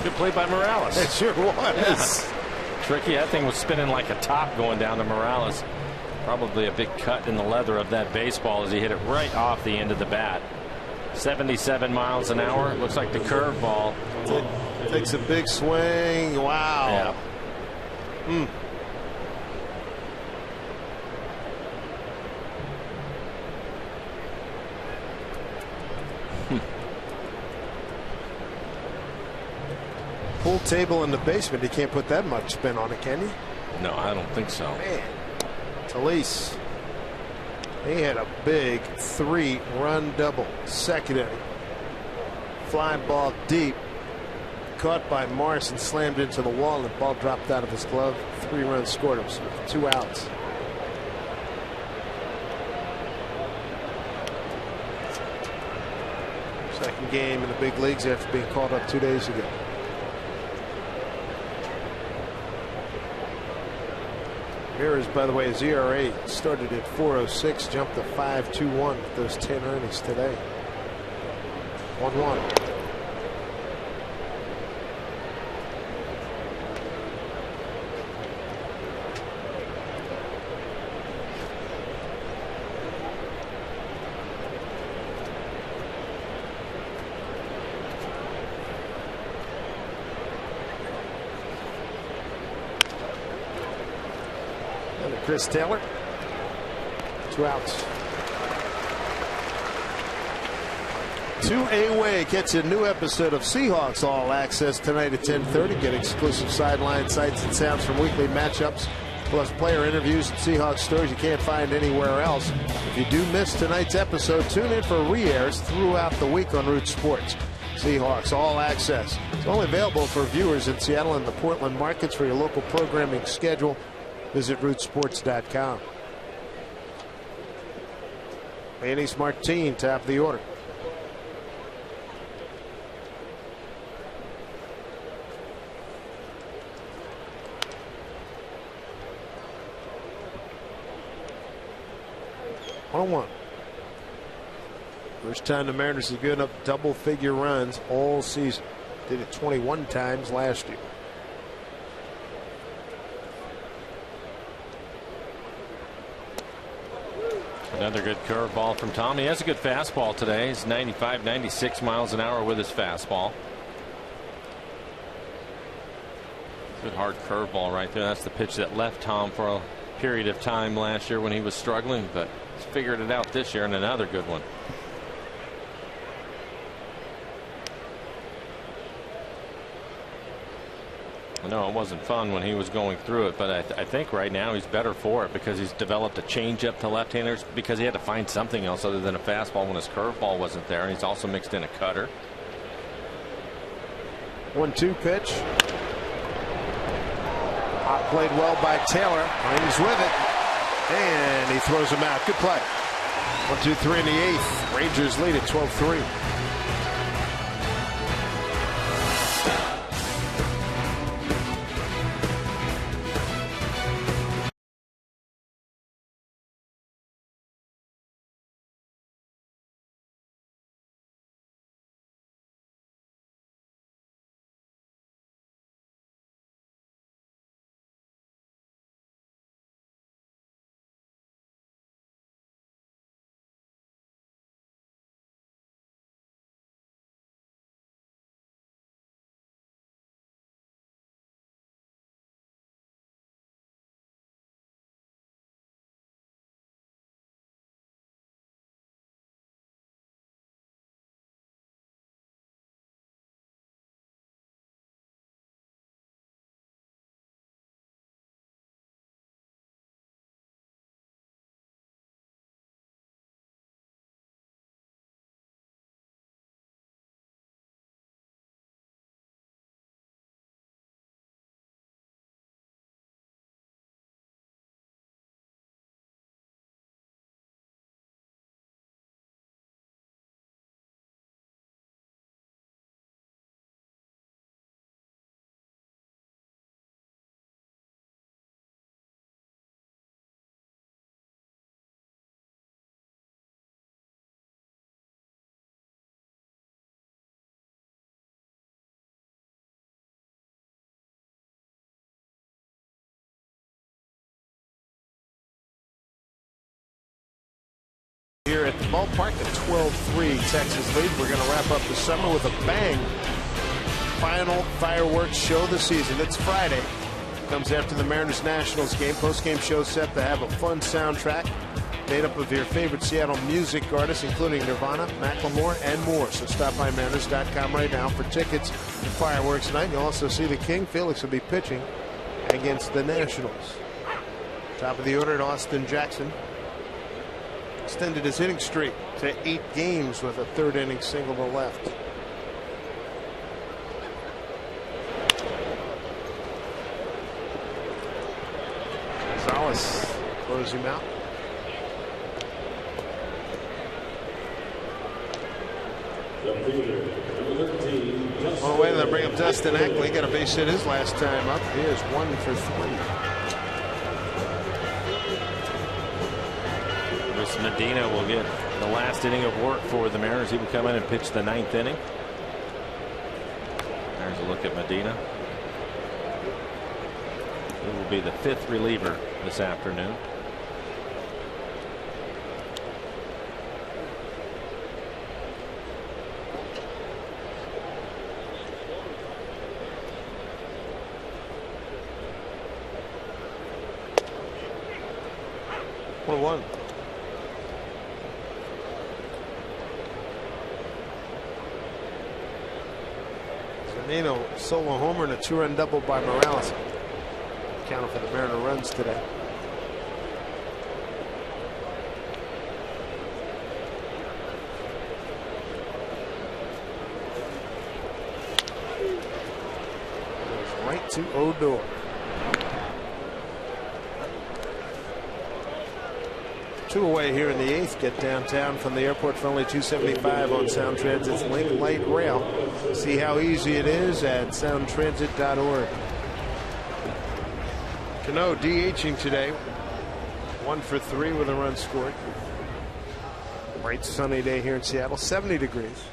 Good play by Morales. It sure was. Yeah. Tricky. That thing was spinning like a top going down to Morales. Probably a big cut in the leather of that baseball as he hit it right off the end of the bat. 77 miles an hour. Looks like the curveball. Takes a big swing. Wow. Yeah. Pool table in the basement. You can't put that much spin on it, can you? No, I don't think so. Man, Talise, he had a big 3-run double. Second inning. Fly ball deep. Caught by Mars and slammed into the wall. And the ball dropped out of his glove. 3 runs scored him. So 2 outs. Second game in the big leagues after being called up 2 days ago. Ramirez, by the way, his ERA started at 4.06, jumped to 5.21 with those 10 earnings today. 1-1. Chris Taylor. 2 outs. 2A Way gets a new episode of Seahawks All Access tonight at 10:30. Get exclusive sideline sights and sounds from weekly matchups, plus player interviews and Seahawks stories you can't find anywhere else. If you do miss tonight's episode, tune in for re-airs throughout the week on Root Sports. Seahawks All Access. It's only available for viewers in Seattle and the Portland markets. For your local programming schedule, visit rootsports.com. Anis Martin, top of the order. One. First time the Mariners have given up double-figure runs all season. Did it 21 times last year. Another good curveball from Tom. He has a good fastball today. He's 95, 96 miles an hour with his fastball. Good hard curveball right there. That's the pitch that left Tom for a period of time last year when he was struggling, but he's figured it out this year, and another good one. I know it wasn't fun when he was going through it, but I think right now he's better for it because he's developed a changeup to left-handers, because he had to find something else other than a fastball when his curveball wasn't there, and he's also mixed in a cutter. 1-2 pitch. Played well by Taylor. He's with it. And he throws him out. Good play. 1-2-3 in the 8th. Rangers lead at 12-3. Here at the ballpark, the 12-3 Texas lead. We're going to wrap up the summer with a bang. Final fireworks show of the season. It's Friday. Comes after the Mariners-Nationals game. Post-game show set to have a fun soundtrack made up of your favorite Seattle music artists, including Nirvana, Macklemore, and more. So stop by Mariners.com right now for tickets to fireworks night. You'll also see the King. Felix will be pitching against the Nationals. Top of the order, Austin Jackson extended his hitting streak to 8 games with a 3rd inning single to left. Gonzalez close him out. On the way, they'll bring up Dustin Ackley. Got a base hit his last time up. He is 1 for 3. Medina will get the last inning of work for the Mariners. He will come in and pitch the 9th inning. There's a look at Medina. He will be the 5th reliever this afternoon. One. Zanino solo homer and a 2-run double by Morales. Counted for the Mariner runs today. Goes right to Odor. Two away here in the 8th. Get downtown from the airport for only $2.75 on Sound Transit's Link Light Rail. See how easy it is at soundtransit.org. Cano DHing today. 1 for 3 with a run scored. Bright sunny day here in Seattle. 70 degrees.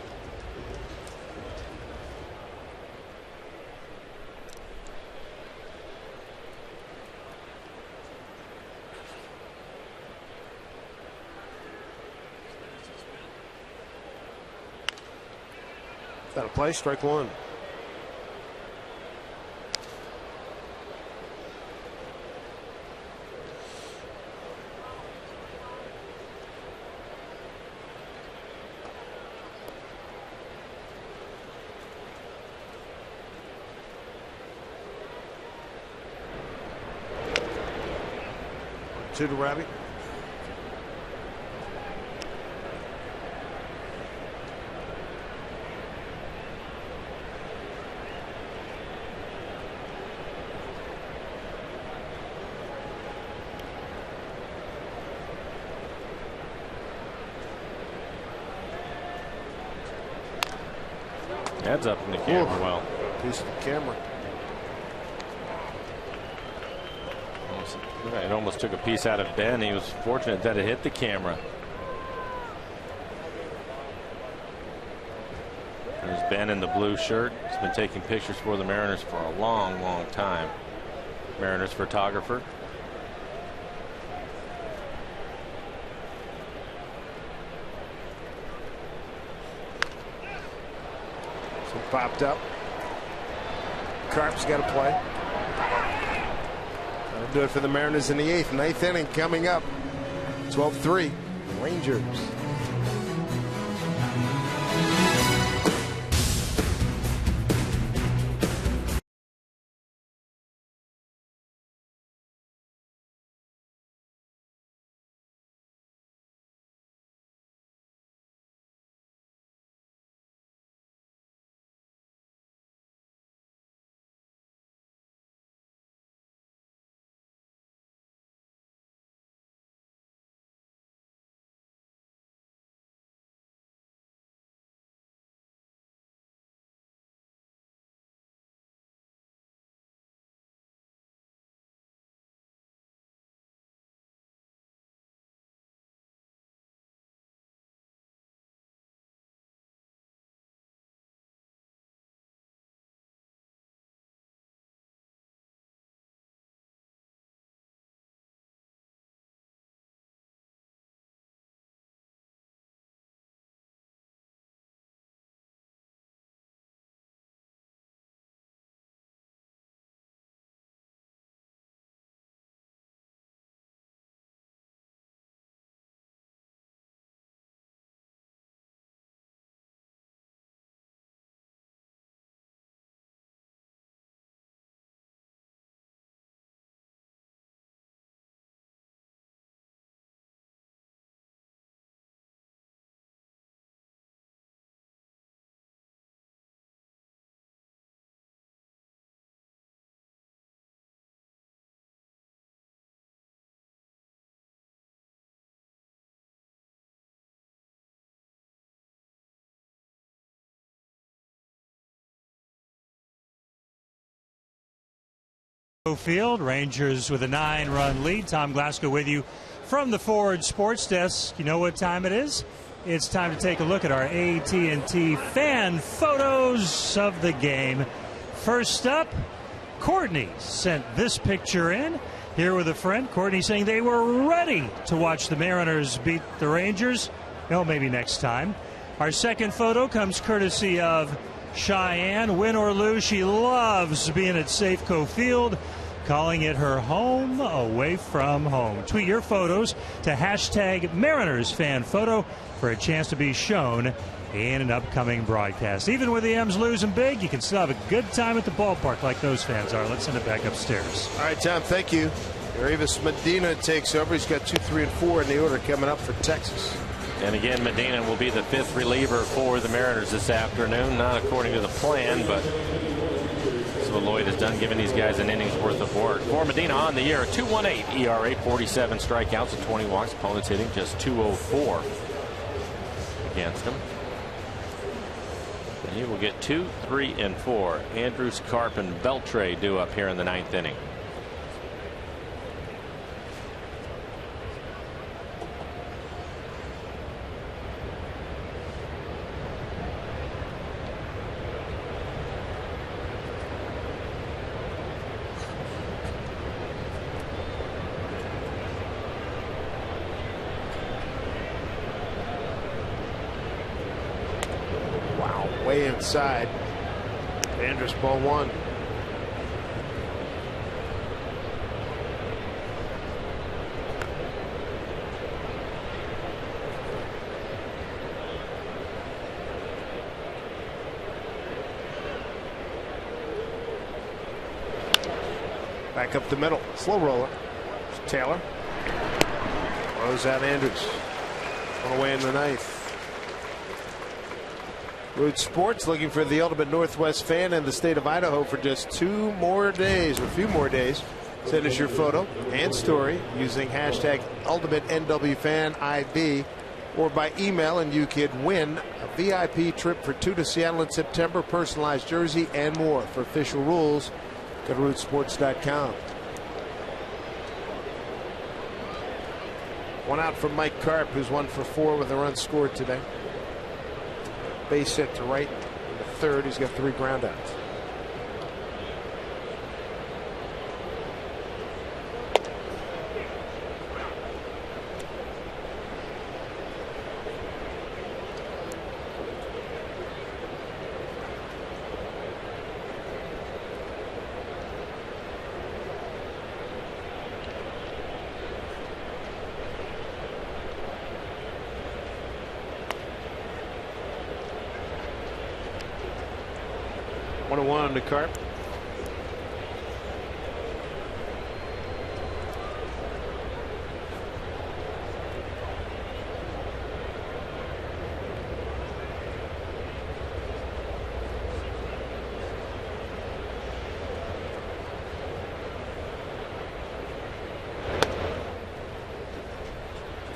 Got a play, strike 1. Two to Robbie. Heads up in the camera. Ooh. Well, Piece of the camera. It almost took a piece out of Ben. He was fortunate that it hit the camera. There's Ben in the blue shirt. He's been taking pictures for the Mariners for a long, long time. Mariners photographer. So popped up. Carp's got to play. That'll do it for the Mariners in the 8th. 9th inning coming up. 12-3. Rangers. Field, Rangers with a 9-run lead. Tom Glasgow with you from the Ford Sports Desk. You know what time it is? It's time to take a look at our AT&T fan photos of the game. First up, Courtney sent this picture in. Here with a friend, Courtney saying they were ready to watch the Mariners beat the Rangers. No, maybe next time. Our second photo comes courtesy of Cheyenne. Win or lose, she loves being at Safeco Field, calling it her home away from home. Tweet your photos to hashtag Mariners fan photo for a chance to be shown in an upcoming broadcast. Even with the M's losing big, you can still have a good time at the ballpark like those fans are. Let's send it back upstairs. All right, Tom, thank you. Aravis Medina takes over. He's got 2, 3, and 4 in the order coming up for Texas. And again, Medina will be the 5th reliever for the Mariners this afternoon. Not according to the plan, but this is what Lloyd has done, giving these guys an inning's worth of work. For Medina on the year, 2.18 ERA, 47 strikeouts and 20 walks. Opponents hitting just 204 against him. And he will get 2, 3, and 4. Andrews, Carp, and Beltre due up here in the 9th inning. Way inside. Andrus, ball 1. Back up the middle. Slow roller. Taylor. Throws out Andrus. One away in the 9th. Root Sports looking for the ultimate Northwest fan in the state of Idaho for just 2 more days, or a few more days. Send us your photo and story using hashtag ultimate NW fan ID or by email, and you could win a VIP trip for 2 to Seattle in September, personalized jersey, and more. For official rules, go to rootsports.com. One out from Mike Karp, who's 1 for 4 with a run scored today. Base hit to right in the third. He's got 3 groundouts. To Karp.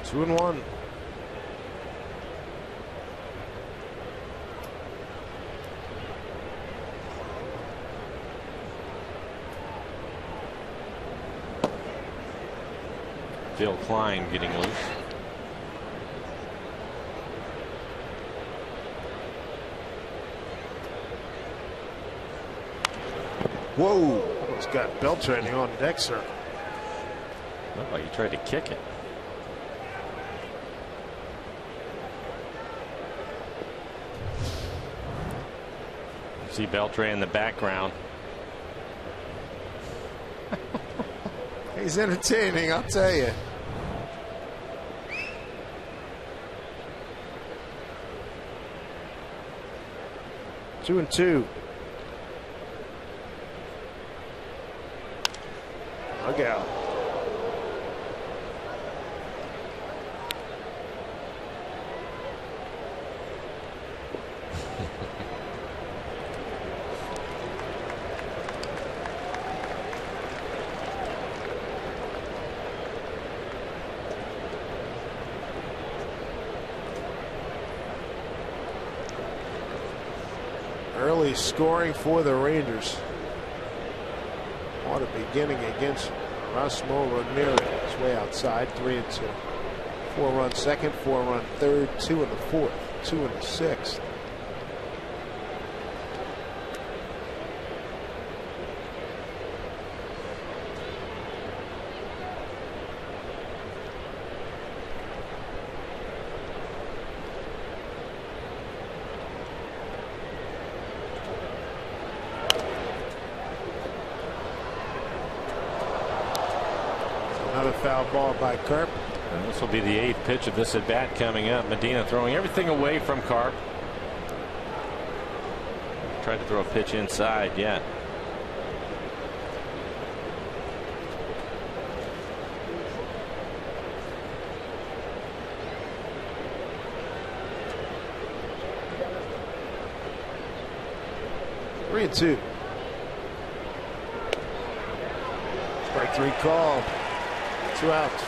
Two and one. Phil Klein getting loose. Whoa, almost got Beltran on deck, sir. Looked like he tried to kick it. See Beltran in the background. He's entertaining, I'll tell you. Two and two. Look out. Early scoring for the Rangers. What a beginning against Erasmo Ramirez. Way outside, 3 and 2. 4-run second, 4-run third, 2 in the fourth, 2 in the sixth. Foul ball by Karp. And this will be the 8th pitch of this at bat coming up. Medina throwing everything away from Karp. Tried to throw a pitch inside yet. Three and two. Strike three call. 2 outs.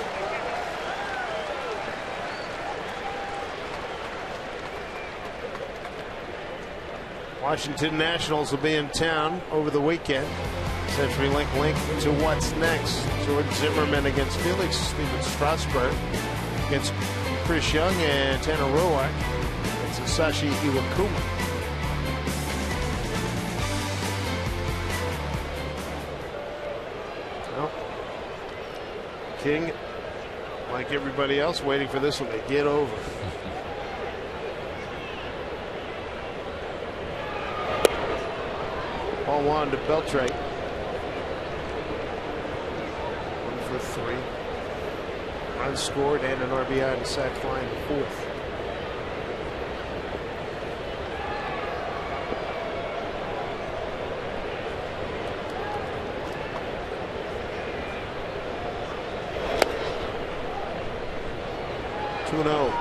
Washington Nationals will be in town over the weekend. CenturyLink link to what's next. Jordan Zimmerman against Felix Steven Strasburg against Chris Young and Tanner Roark against Sashi Iwakuma. King, like everybody else, waiting for this one to get over. Ball 1 to Beltran. 1 for 3. Runs scored and an RBI and a sac fly in the fourth. Two and 0.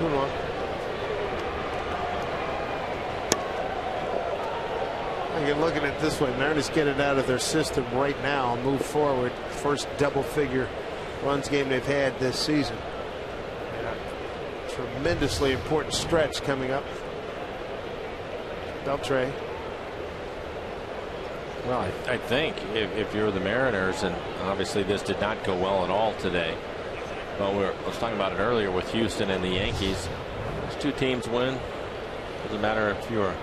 2-1. You're looking at it this way. Mariners get it out of their system right now. Move forward. First double-figure runs game they've had this season. Tremendously important stretch coming up. Beltre. Well, I think if you're the Mariners, and obviously this did not go well at all today. Well, I was talking about it earlier with Houston and the Yankees. Those two teams win. Doesn't matter if you're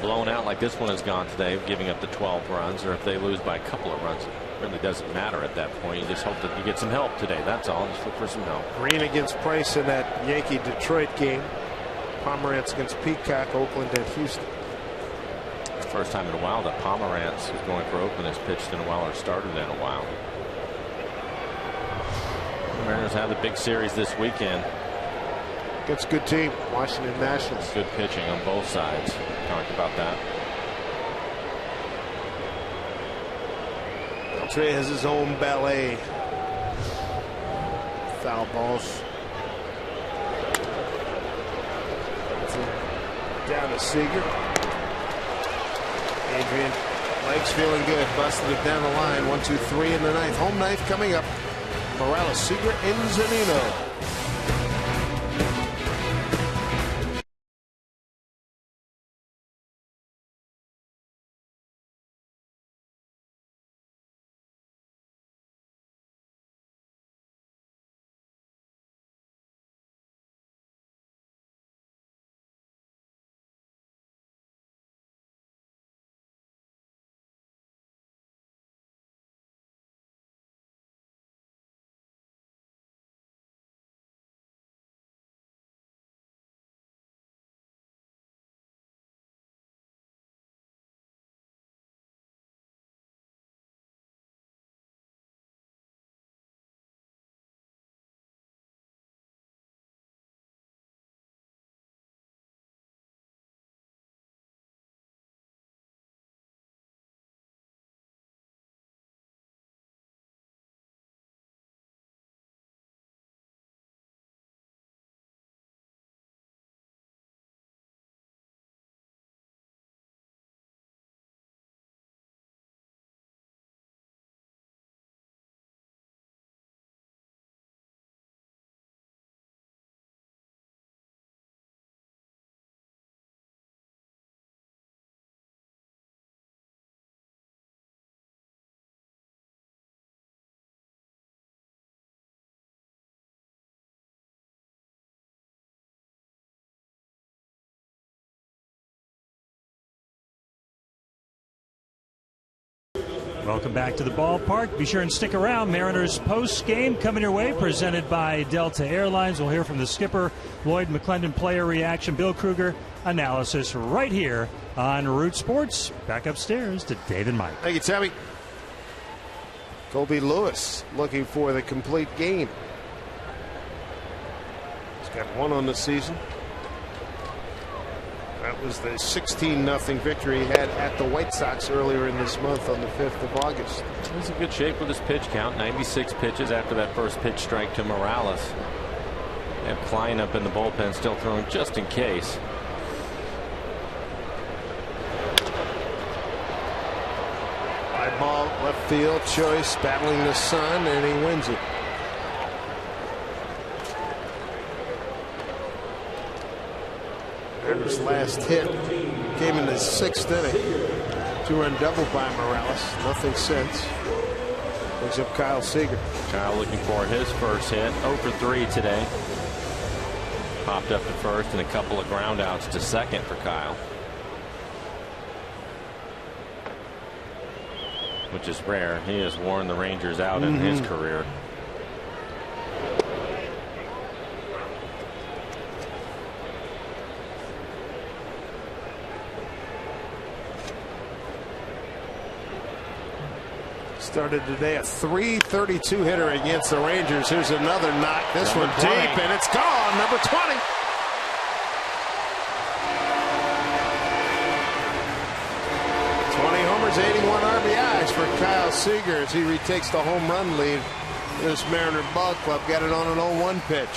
blown out like this one has gone today, giving up the 12 runs, or if they lose by a couple of runs. It really doesn't matter at that point. You just hope that you get some help today. That's all. Just look for some help. Green against Price in that Yankee-Detroit game. Pomerantz against Peacock, Oakland and Houston. It's the first time in a while that Pomerantz, who's going for Oakland, has pitched in a while or started in a while. The Mariners have the big series this weekend. It's a good team. Washington Nationals. Good pitching on both sides. Talked about that. Beltre has his own ballet. Foul balls. Down to Seager. Adrian. Legs feeling good. Busted it down the line. 1-2-3 in the ninth. Home ninth coming up. Morales, Seager, and Zunino. Welcome back to the ballpark. Be sure and stick around. Mariners post-game coming your way, presented by Delta Airlines. We'll hear from the skipper, Lloyd McClendon, player reaction, Bill Kruger, analysis right here on Root Sports. Back upstairs to Dave and Mike. Thank you, Tommy. Colby Lewis looking for the complete game. He's got one on the season. That was the 16-0 victory he had at the White Sox earlier in this month on the 5th of August. He's in good shape with his pitch count. 96 pitches after that first pitch strike to Morales. And Klein up in the bullpen still throwing just in case. High ball, left field, Choice battling the sun, and he wins it. Mariners' last hit came in the 6th inning. 2-run double by Morales. Nothing since. Brings up Kyle Seager. Kyle looking for his first hit. 0 for 3 today. Popped up to first and a couple of ground outs to second for Kyle, which is rare. He has worn the Rangers out in his career. Started today a .332 hitter against the Rangers. Here's another knock. This one deep, and it's gone. Number 20. Homers, 81 RBIs for Kyle Seager as he retakes the home run lead. This Mariner ball club got it on an 0-1 pitch.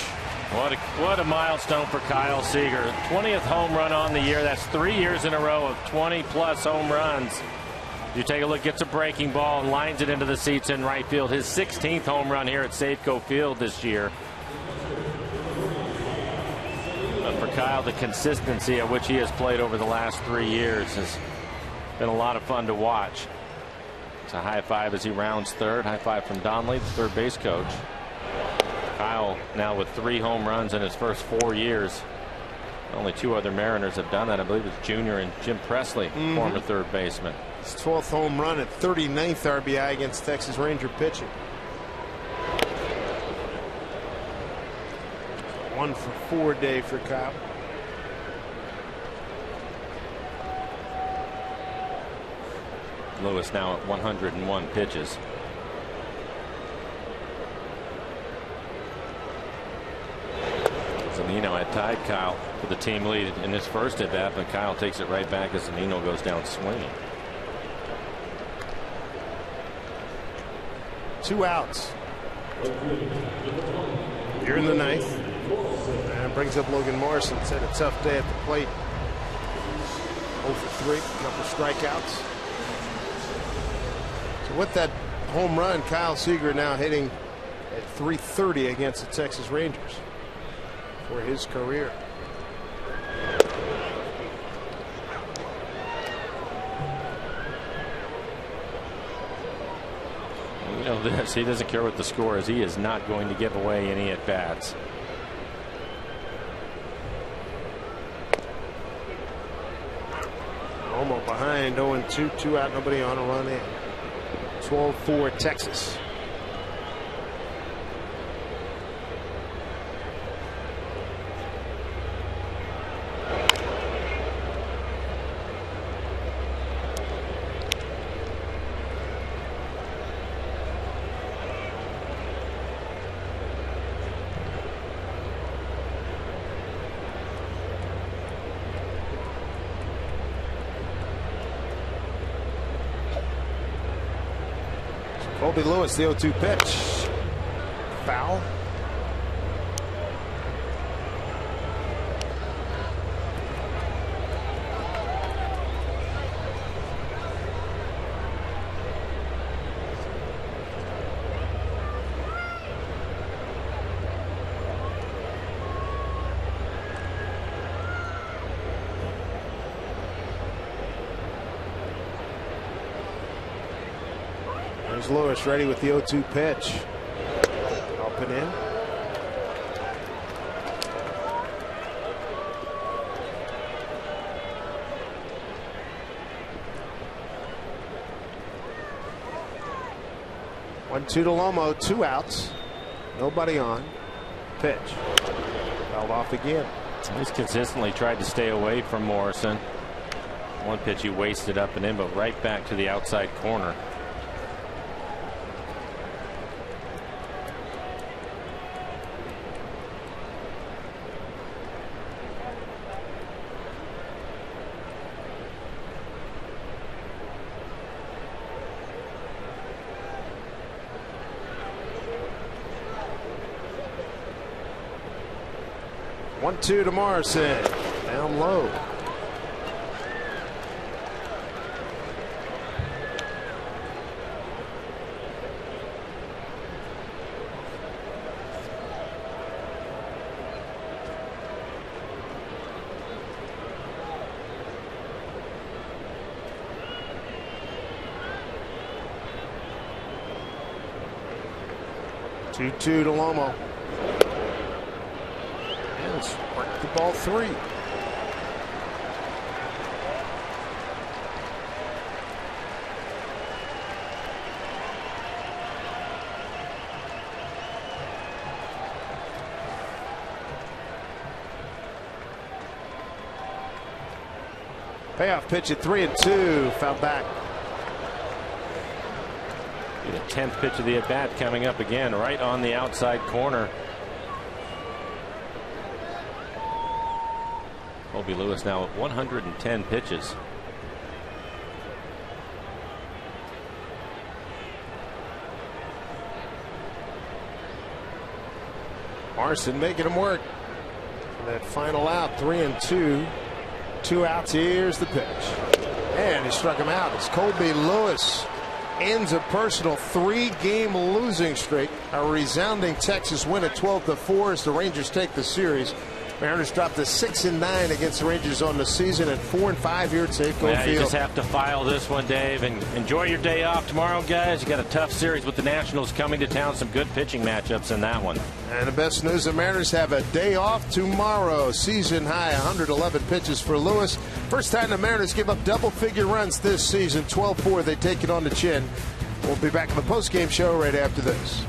What a milestone for Kyle Seager. 20th home run on the year. That's 3 years in a row of 20-plus home runs. You take a look, gets a breaking ball and lines it into the seats in right field. His 16th home run here at Safeco Field this year. But for Kyle, the consistency at which he has played over the last 3 years has been a lot of fun to watch. It's a high five as he rounds third. High five from Donnelly, the third base coach. Kyle now with 3 home runs in his first 4 years. Only 2 other Mariners have done that. I believe it's Junior and Jim Presley, former third baseman. His 12th home run at 39th RBI against Texas Ranger pitching. 1 for 4 day for Kyle. Lewis now at 101 pitches. Zunino had tied Kyle for the team lead in his first at bat, but Kyle takes it right back as Zunino goes down swinging. 2 outs. Here in the 9th. And brings up Logan Morrison. Said a tough day at the plate. 0 for 3. Couple strikeouts. So with that home run, Kyle Seager now hitting at .330 against the Texas Rangers for his career. You know this, he doesn't care what the score is. He is not going to give away any at bats. Romo behind 0-2, 2 out, nobody on, a run in. 12-4 Texas. Colby Lewis, the 0-2 pitch. Foul. There's Lewis ready with the 0-2 pitch. Up and in. One-two to Lomo, 2 outs. Nobody on. Pitch. Fouled off again. He's consistently tried to stay away from Morrison. One pitch he wasted up and in, but right back to the outside corner. One-two to Morrison. Down low. Two-two to Lomo. The ball 3. Payoff pitch at 3-2. Foul back. The 10th pitch of the at bat coming up again, right on the outside corner. Colby Lewis now at 110 pitches. Marson making him work. That final out, 3-2. 2 outs. Here's the pitch. And he struck him out. It's Colby Lewis. Ends a personal 3-game losing streak. A resounding Texas win at 12-4 as the Rangers take the series. Mariners dropped to 6-9 against the Rangers on the season and 4-5 here at Safeco Field. You just have to file this one, Dave, and enjoy your day off tomorrow, guys. You got a tough series with the Nationals coming to town. Some good pitching matchups in that one. And the best news: the Mariners have a day off tomorrow. Season high 111 pitches for Lewis. First time the Mariners give up double-figure runs this season. 12-4. They take it on the chin. We'll be back in the post-game show right after this.